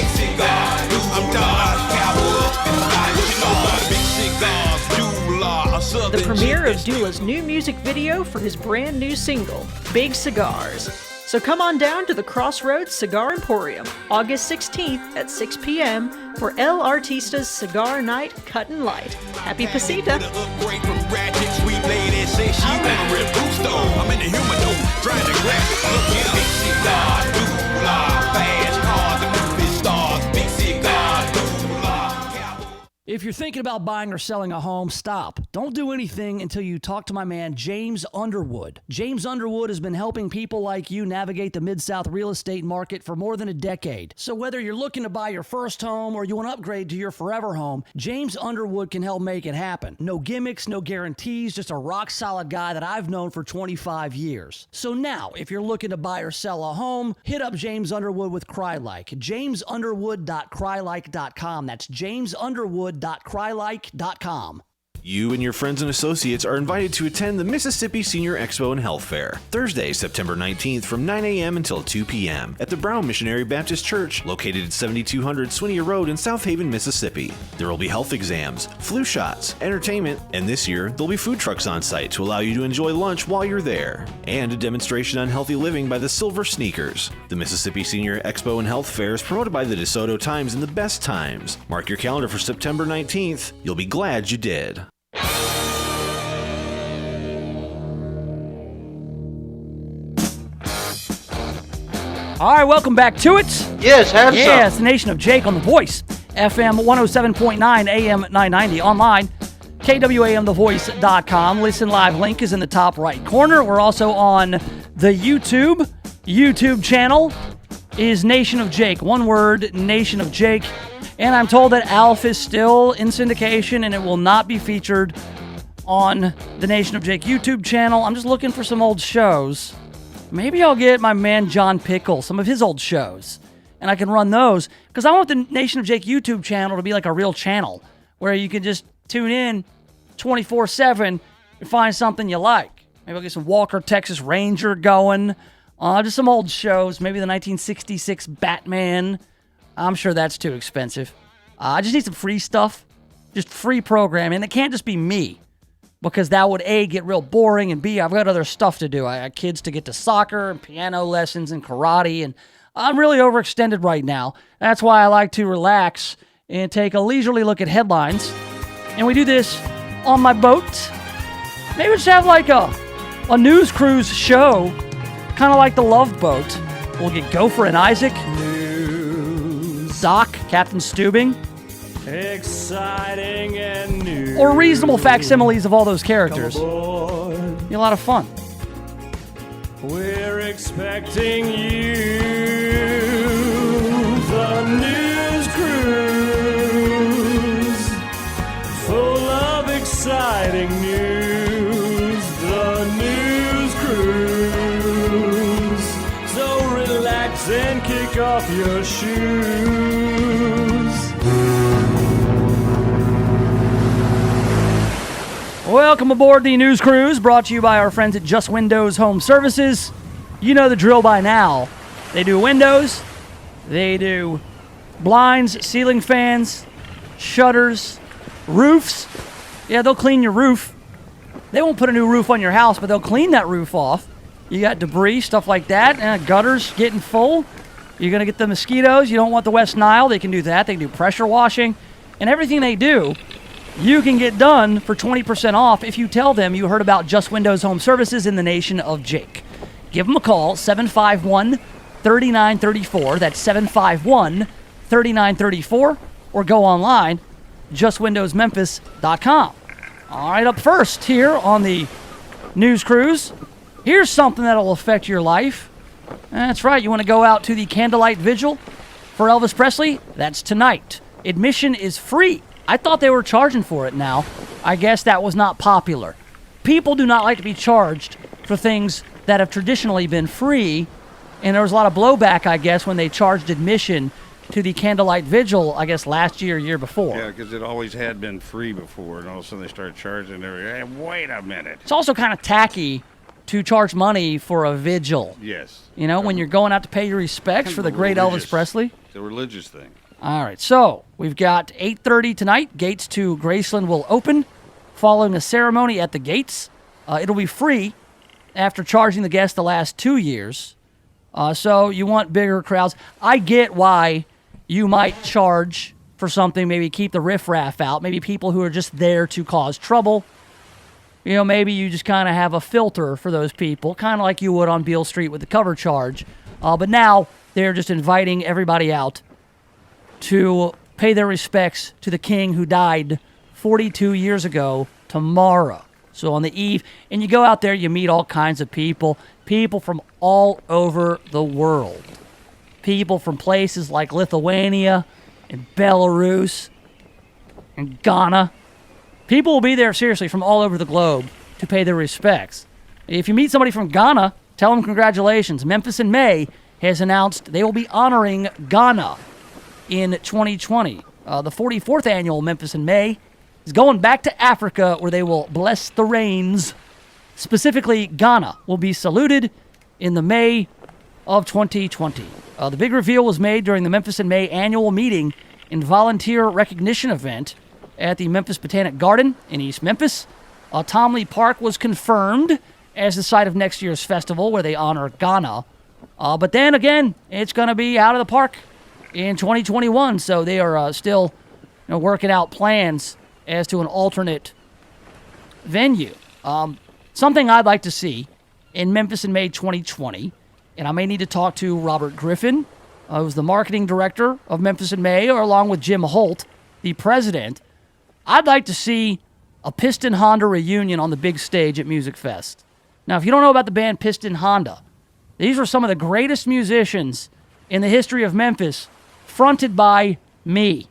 the premiere of Dula's new music video for his brand new single, Big Cigars. So come on down to the Crossroads Cigar Emporium, August 16th at 6 p.m. for El Artista's Cigar Night Cut and Light. Happy Pasita! If you're thinking about buying or selling a home, stop. Don't do anything until you talk to my man, James Underwood. James Underwood has been helping people like you navigate the Mid-South real estate market for more than a decade. So whether you're looking to buy your first home or you want to upgrade to your forever home, James Underwood can help make it happen. No gimmicks, no guarantees, just a rock-solid guy that I've known for 25 years. So now, if you're looking to buy or sell a home, hit up James Underwood with CryLike. JamesUnderwood.crylike.com. That's JamesUnderwood.crylike.com. You and your friends and associates are invited to attend the Mississippi Senior Expo and Health Fair, Thursday, September 19th from 9 a.m. until 2 p.m. at the Brown Missionary Baptist Church, located at 7200 Swinia Road in South Haven, Mississippi. There will be health exams, flu shots, entertainment, and this year, there'll be food trucks on site to allow you to enjoy lunch while you're there, and a demonstration on healthy living by the Silver Sneakers. The Mississippi Senior Expo and Health Fair is promoted by the DeSoto Times and the Best Times. Mark your calendar for September 19th. You'll be glad you did. All right, welcome back to it. Yes, have some. Yeah, it's the Nation of Jake on The Voice, FM 107.9, AM 990, online, KWAMTheVoice.com. Listen live link is in the top right corner. We're also on the YouTube channel is Nation of Jake. One word, Nation of Jake. And I'm told that Alf is still in syndication and it will not be featured on the Nation of Jake YouTube channel. I'm just looking for some old shows. Maybe I'll get my man John Pickle, some of his old shows, and I can run those, because I want the Nation of Jake YouTube channel to be like a real channel where you can just tune in 24/7 and find something you like. Maybe I'll get some Walker, Texas Ranger going, just some old shows, maybe the 1966 Batman. I'm sure that's too expensive. I just need some free stuff, just free programming. It can't just be me, because that would, A, get real boring, and B, I've got other stuff to do. I got kids to get to soccer and piano lessons and karate, and I'm really overextended right now. That's why I like to relax and take a leisurely look at headlines. And we do this on my boat. Maybe just have like a news cruise show, kind of like the Love Boat. We'll get Gopher and Isaac, Doc, Captain Steubing, exciting and new, or reasonable facsimiles of all those characters. Be a lot of fun. We're expecting you, the news cruise, full of exciting news, the news cruise. So relax and kick off your shoes. Welcome aboard the News Cruise, brought to you by our friends at Just Windows Home Services. You know the drill by now. They do windows, they do blinds, ceiling fans, shutters, roofs. Yeah, they'll clean your roof. They won't put a new roof on your house, but they'll clean that roof off. You got debris, stuff like that, gutters getting full. You're going to get the mosquitoes. You don't want the West Nile. They can do that. They can do pressure washing. And everything they do, you can get done for 20% off if you tell them you heard about Just Windows Home Services in the Nation of Jake. Give them a call, 751-3934. That's 751-3934. Or go online, justwindowsmemphis.com. All right, up first here on the News Cruise, here's something that'll affect your life. That's right, you want to go out to the candlelight vigil for Elvis Presley? That's tonight. Admission is free. I thought they were charging for it now. I guess that was not popular. People do not like to be charged for things that have traditionally been free, and there was a lot of blowback, I guess, when they charged admission to the Candlelight Vigil, I guess, last year before. Yeah, because it always had been free before, and all of a sudden they started charging. Hey, wait a minute. It's also kind of tacky to charge money for a vigil. Yes. You know, when you're going out to pay your respects for the great Elvis Presley. It's a religious thing. All right, so we've got 8:30 tonight. Gates to Graceland will open following a ceremony at the gates. It'll be free after charging the guests the last 2 years. So you want bigger crowds. I get why you might charge for something, maybe keep the riffraff out, maybe people who are just there to cause trouble. You know, maybe you just kind of have a filter for those people, kind of like you would on Beale Street with the cover charge. But now they're just inviting everybody out to pay their respects to the king who died 42 years ago tomorrow. So on the eve, and you go out there, you meet all kinds of people from all over the world. People from places like Lithuania and Belarus and Ghana. People will be there, seriously, from all over the globe to pay their respects. If you meet somebody from Ghana, tell them congratulations. Memphis in May has announced they will be honoring Ghana in 2020. The 44th annual Memphis in May is going back to Africa, where they will bless the rains. Specifically, Ghana will be saluted in the May of 2020. The big reveal was made during the Memphis in May annual meeting and volunteer recognition event at the Memphis Botanic Garden in East Memphis. Tom Lee Park was confirmed as the site of next year's festival, where they honor Ghana. But then again, it's going to be out of the park in 2021, so they are still working out plans as to an alternate venue. Something I'd like to see in Memphis in May 2020, and I may need to talk to Robert Griffin, who's the marketing director of Memphis in May, or along with Jim Holt, the president. I'd like to see a Piston Honda reunion on the big stage at Music Fest. Now, if you don't know about the band Piston Honda, these were some of the greatest musicians in the history of Memphis, fronted by me.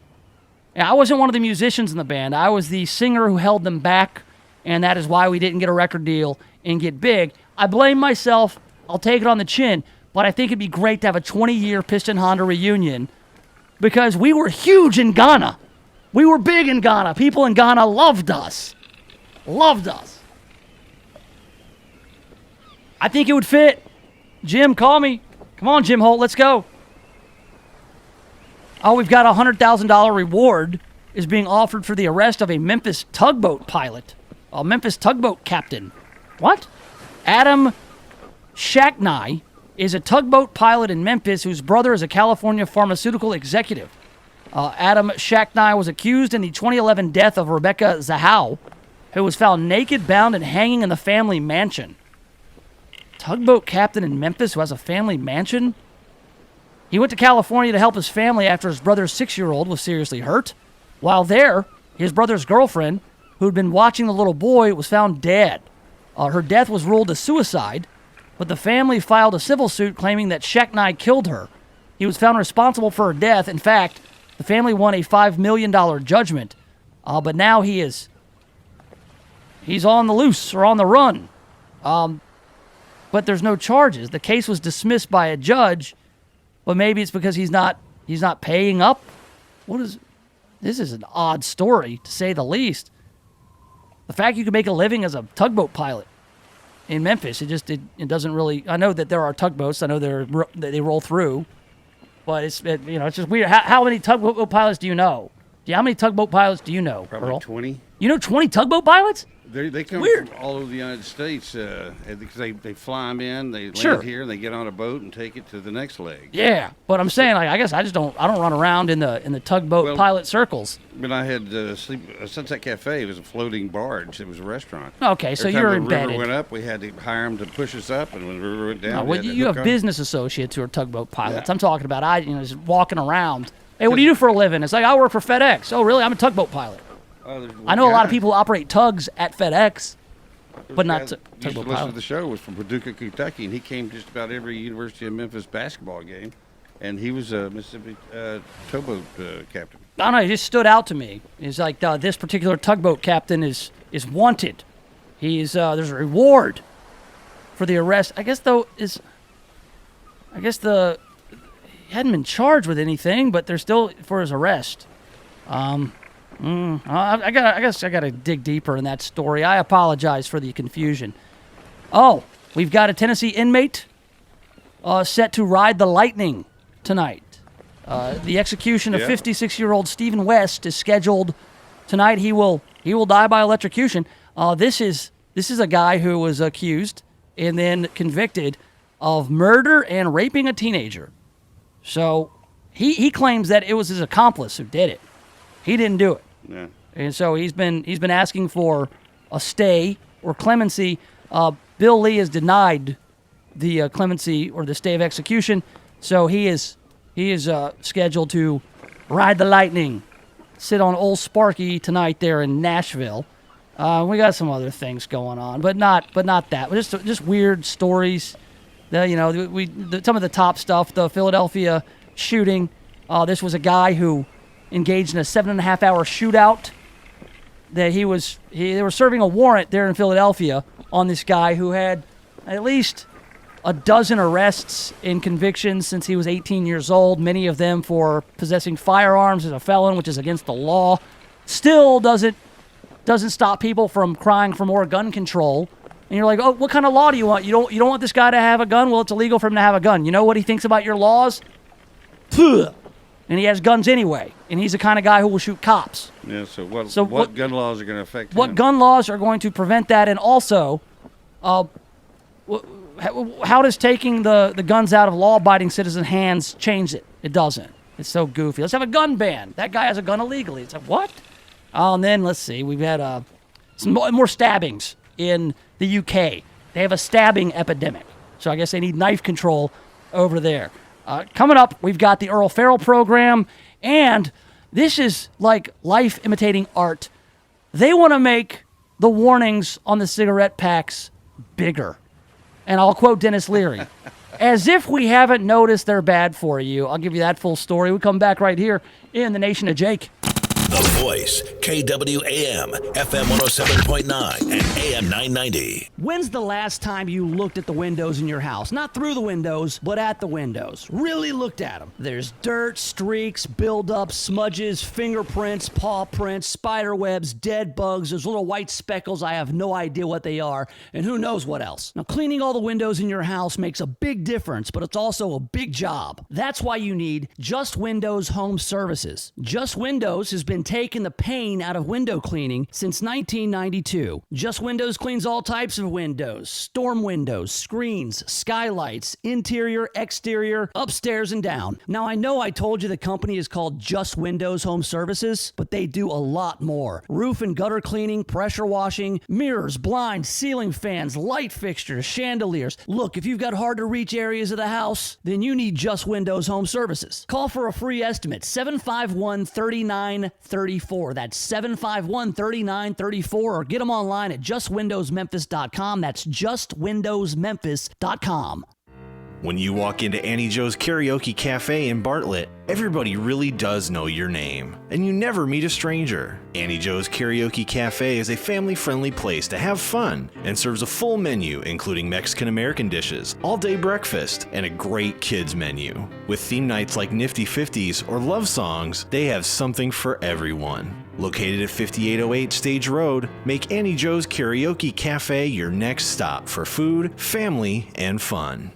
Now, I wasn't one of the musicians in the band. I was the singer who held them back, and that is why we didn't get a record deal and get big. I blame myself. I'll take it on the chin, but I think it'd be great to have a 20-year Piston Honda reunion, because we were huge in Ghana. We were big in Ghana. People in Ghana loved us. Loved us. I think it would fit. Jim, call me. Come on, Jim Holt, let's go. Oh, we've got a $100,000 reward is being offered for the arrest of a Memphis tugboat pilot. A Memphis tugboat captain. What? Adam Shacknai is a tugboat pilot in Memphis whose brother is a California pharmaceutical executive. Adam Shacknai was accused in the 2011 death of Rebecca Zahau, who was found naked, bound, and hanging in the family mansion. Tugboat captain in Memphis who has a family mansion? He went to California to help his family after his brother's 6-year-old was seriously hurt. While there, his brother's girlfriend, who had been watching the little boy, was found dead. Her death was ruled a suicide, but the family filed a civil suit claiming that Shacknai killed her. He was found responsible for her death. In fact, the family won a $5 million judgment, but now he's on the loose or on the run. But there's no charges. The case was dismissed by a judge, but maybe it's because he's not paying up. This is an odd story, to say the least. The fact you can make a living as a tugboat pilot in Memphis, it doesn't really. I know that there are tugboats. I know they roll through, but it's just weird. How many tugboat pilots do you know? How many tugboat pilots do you know? Probably Earl? 20. You know 20 tugboat pilots? They come Weird. from all over the United States because they fly them in, they Sure. land here, and they get on a boat and take it to the next leg. Yeah, but I'm saying, I guess I don't run around in the tugboat pilot circles. When I had Sunset Cafe, it was a floating barge. It was a restaurant. Okay, so Every you're time the embedded. river went up, we had to hire them to push us up, and when the river went down, No, we well, had to you hook have on. business associates who are tugboat pilots. I'm talking about just walking around. Hey, what do you do for a living? It's like, I work for FedEx. Oh, really? I'm a tugboat pilot. I know a lot of people who operate tugs at FedEx, but not used to tugboat listen to pilots. the show was from Paducah, Kentucky, and he came just about every University of Memphis basketball game, and he was a Mississippi towboat captain. I don't know, it just stood out to me. It's like this particular tugboat captain is wanted. He's there's a reward for the arrest. I guess he hadn't been charged with anything, but they're still for his arrest. I guess I gotta dig deeper in that story. I apologize for the confusion. Oh, we've got a Tennessee inmate set to ride the lightning tonight. The execution of 56-year-old Stephen West is scheduled tonight. He will die by electrocution. This is a guy who was accused and then convicted of murder and raping a teenager. So he claims that it was his accomplice who did it. He didn't do it. Yeah. And so he's been asking for a stay or clemency. Bill Lee has denied the clemency or the stay of execution. So he is scheduled to ride the lightning, sit on Old Sparky tonight there in Nashville. We got some other things going on, but not that. Just weird stories. Some of the top stuff. The Philadelphia shooting. This was a guy who engaged in a 7.5-hour shootout. They were serving a warrant there in Philadelphia on this guy who had at least a dozen arrests and convictions since he was 18 years old, many of them for possessing firearms as a felon, which is against the law. Still doesn't stop people from crying for more gun control. And you're like, oh, what kind of law do you want? You don't want this guy to have a gun? Well, it's illegal for him to have a gun. You know what he thinks about your laws? Puh. And he has guns anyway. And he's the kind of guy who will shoot cops. Yeah, so what gun laws are going to affect him? What gun laws are going to prevent that? And also, how does taking the guns out of law-abiding citizen hands change it? It doesn't. It's so goofy. Let's have a gun ban. That guy has a gun illegally. It's like, what? And then, let's see, we've had some more stabbings in the UK. They have a stabbing epidemic. So I guess they need knife control over there. Coming up, we've got the Earl Farrell program, and this is like life imitating art. They want to make the warnings on the cigarette packs bigger. And I'll quote Dennis Leary. As if we haven't noticed they're bad for you. I'll give you that full story. We come back right here in the Nation of Jake. The Voice, KWAM, FM 107.9 and AM 990. When's the last time you looked at the windows in your house? Not through the windows, but at the windows. Really looked at them. There's dirt, streaks, buildup, smudges, fingerprints, paw prints, spider webs, dead bugs. There's little white speckles. I have no idea what they are, and who knows what else. Now, cleaning all the windows in your house makes a big difference, but it's also a big job. That's why you need Just Windows Home Services. Just Windows has been taking the pain out of window cleaning since 1992. Just Windows cleans all types of windows, storm windows, screens, skylights, interior, exterior, upstairs and down. Now, I know I told you the company is called Just Windows Home Services, but they do a lot more. Roof and gutter cleaning, pressure washing, mirrors, blinds, ceiling fans, light fixtures, chandeliers. Look, if you've got hard to reach areas of the house, then you need Just Windows Home Services. Call for a free estimate, 751-3934. That's 751-3934, or get them online at justwindowsmemphis.com. That's justwindowsmemphis.com. When you walk into Annie Joe's Karaoke Cafe in Bartlett, everybody really does know your name, and you never meet a stranger. Annie Joe's Karaoke Cafe is a family-friendly place to have fun and serves a full menu including Mexican-American dishes, all-day breakfast, and a great kids menu. With theme nights like Nifty 50s or love songs, they have something for everyone. Located at 5808 Stage Road, make Annie Joe's Karaoke Cafe your next stop for food, family, and fun.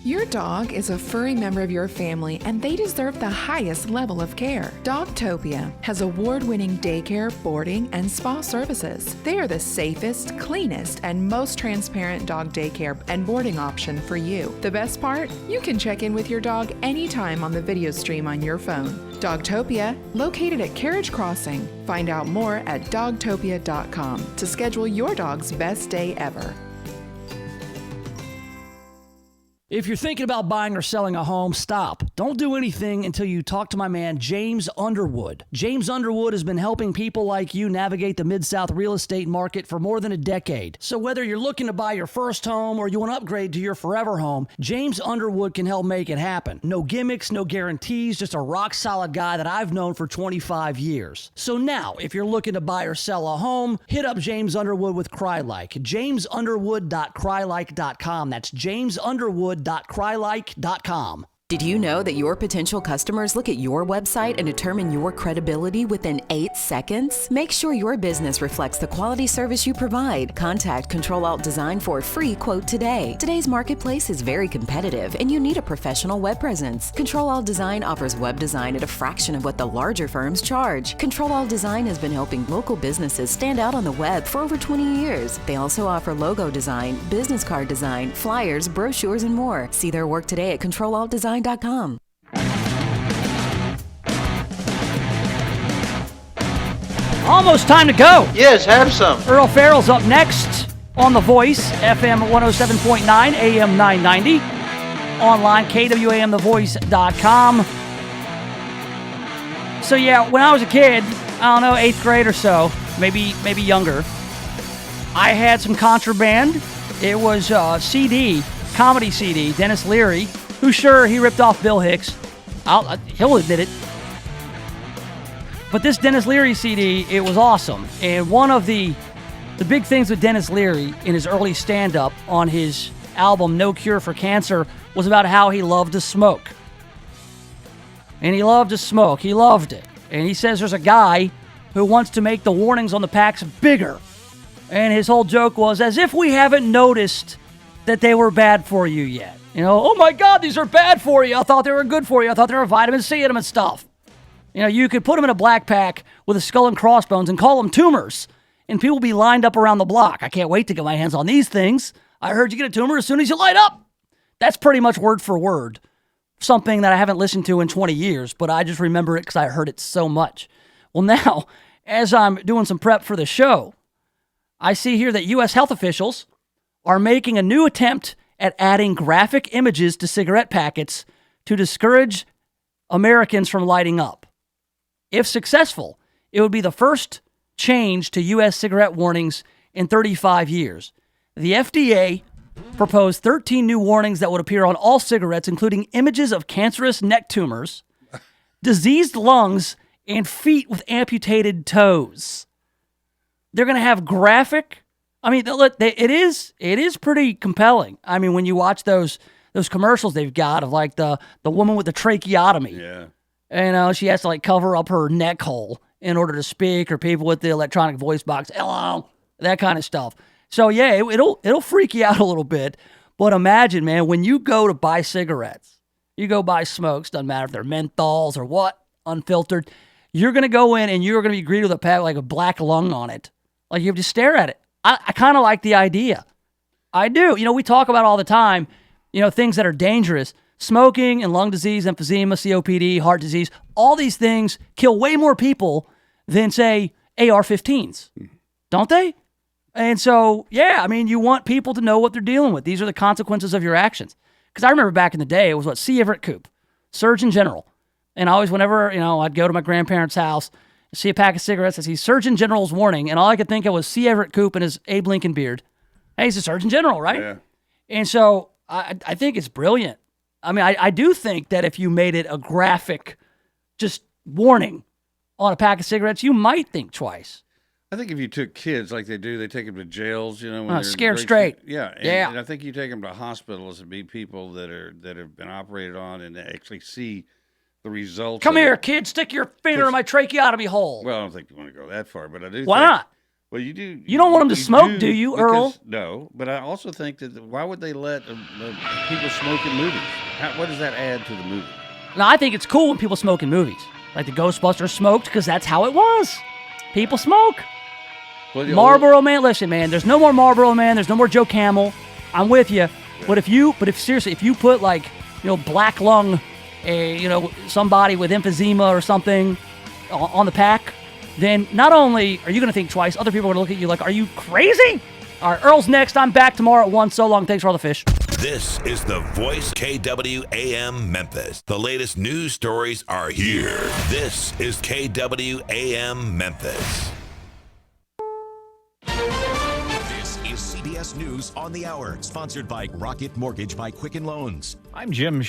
Your dog is a furry member of your family, and they deserve the highest level of care. Dogtopia has award-winning daycare, boarding, and spa services. They are the safest, cleanest, and most transparent dog daycare and boarding option for you. The best part? You can check in with your dog anytime on the video stream on your phone. Dogtopia, located at Carriage Crossing. Find out more at dogtopia.com to schedule your dog's best day ever. If you're thinking about buying or selling a home, stop. Don't do anything until you talk to my man, James Underwood. James Underwood has been helping people like you navigate the Mid-South real estate market for more than a decade. So whether you're looking to buy your first home or you want to upgrade to your forever home, James Underwood can help make it happen. No gimmicks, no guarantees, just a rock-solid guy that I've known for 25 years. So now, if you're looking to buy or sell a home, hit up James Underwood with CryLike. JamesUnderwood.crylike.com. That's JamesUnderwood.crylike.com. Did you know that your potential customers look at your website and determine your credibility within 8 seconds? Make sure your business reflects the quality service you provide. Contact Control Alt Design for a free quote today. Today's marketplace is very competitive and you need a professional web presence. Control Alt Design offers web design at a fraction of what the larger firms charge. Control Alt Design has been helping local businesses stand out on the web for over 20 years. They also offer logo design, business card design, flyers, brochures, and more. See their work today at ControlAltDesign.com. Almost time to go. Yes, have some. Earl Farrell's up next on The Voice, FM 107.9, AM 990. Online, KWAMTheVoice.com. So yeah, when I was a kid, I don't know, 8th grade or so, maybe younger, I had some contraband. It was CD, comedy CD, Dennis Leary, who sure, he ripped off Bill Hicks. He'll admit it. But this Dennis Leary CD, it was awesome. And one of the big things with Dennis Leary in his early stand-up on his album No Cure for Cancer was about how he loved to smoke. And he loved to smoke. He loved it. And he says there's a guy who wants to make the warnings on the packs bigger. And his whole joke was, as if we haven't noticed that they were bad for you yet. You know, oh my God, these are bad for you. I thought they were good for you. I thought there were vitamin C in them and stuff. You know, you could put them in a black pack with a skull and crossbones and call them tumors. And people be lined up around the block. I can't wait to get my hands on these things. I heard you get a tumor as soon as you light up. That's pretty much word for word. Something that I haven't listened to in 20 years, but I just remember it because I heard it so much. Well, now, as I'm doing some prep for the show, I see here that U.S. health officials are making a new attempt at adding graphic images to cigarette packets to discourage Americans from lighting up. If successful, it would be the first change to U.S. cigarette warnings in 35 years. The FDA proposed 13 new warnings that would appear on all cigarettes, including images of cancerous neck tumors, diseased lungs, and feet with amputated toes. They're going to have graphic. I mean, it is pretty compelling. I mean, when you watch those commercials they've got of like the woman with the tracheotomy. Yeah. And she has to like cover up her neck hole in order to speak, or people with the electronic voice box, hello, that kind of stuff. So yeah, it'll freak you out a little bit. But imagine, man, when you go to buy cigarettes, you go buy smokes, doesn't matter if they're menthols or what, unfiltered, you're going to go in and you're going to be greeted with a pack like a black lung on it. Like you have to stare at it. I kind of like the idea. I do. You know, we talk about all the time, you know, things that are dangerous. Smoking and lung disease, emphysema, COPD, heart disease, all these things kill way more people than, say, AR-15s. Don't they? And so, yeah, I mean, you want people to know what they're dealing with. These are the consequences of your actions. Because I remember back in the day, it was C. Everett Koop, Surgeon General. And I always, whenever, you know, I'd go to my grandparents' house, see a pack of cigarettes, I see Surgeon General's warning, and all I could think of was C. Everett Koop and his Abe Lincoln beard. Hey, he's a Surgeon General, right? Yeah. And so I think it's brilliant. I mean, I do think that if you made it a graphic just warning on a pack of cigarettes, you might think twice. I think if you took kids like they do, they take them to jails, you know. When they're scared straight. Yeah. Yeah. And I think you take them to hospitals and be people that have been operated on and actually see the results. Come here, kid. Stick your finger in my tracheotomy hole. Well, I don't think you want to go that far, but I do. Why not? Well, you do. You don't want them to smoke, do you, Earl? No, but I also think that why would they let people smoke in movies? What does that add to the movie? No, I think it's cool when people smoke in movies. Like the Ghostbusters smoked because that's how it was. People smoke. Well, Marlboro Man, listen, man, there's no more Marlboro Man. There's no more Joe Camel. I'm with you. But if seriously, if you put like, you know, black lung, you know, somebody with emphysema or something on the pack, then not only are you going to think twice, other people are going to look at you like, are you crazy? All right, Earl's next. I'm back tomorrow at 1. So long. Thanks for all the fish. This is the Voice KWAM Memphis. The latest news stories are here. This is KWAM Memphis. This is CBS News on the Hour, sponsored by Rocket Mortgage by Quicken Loans. I'm Jim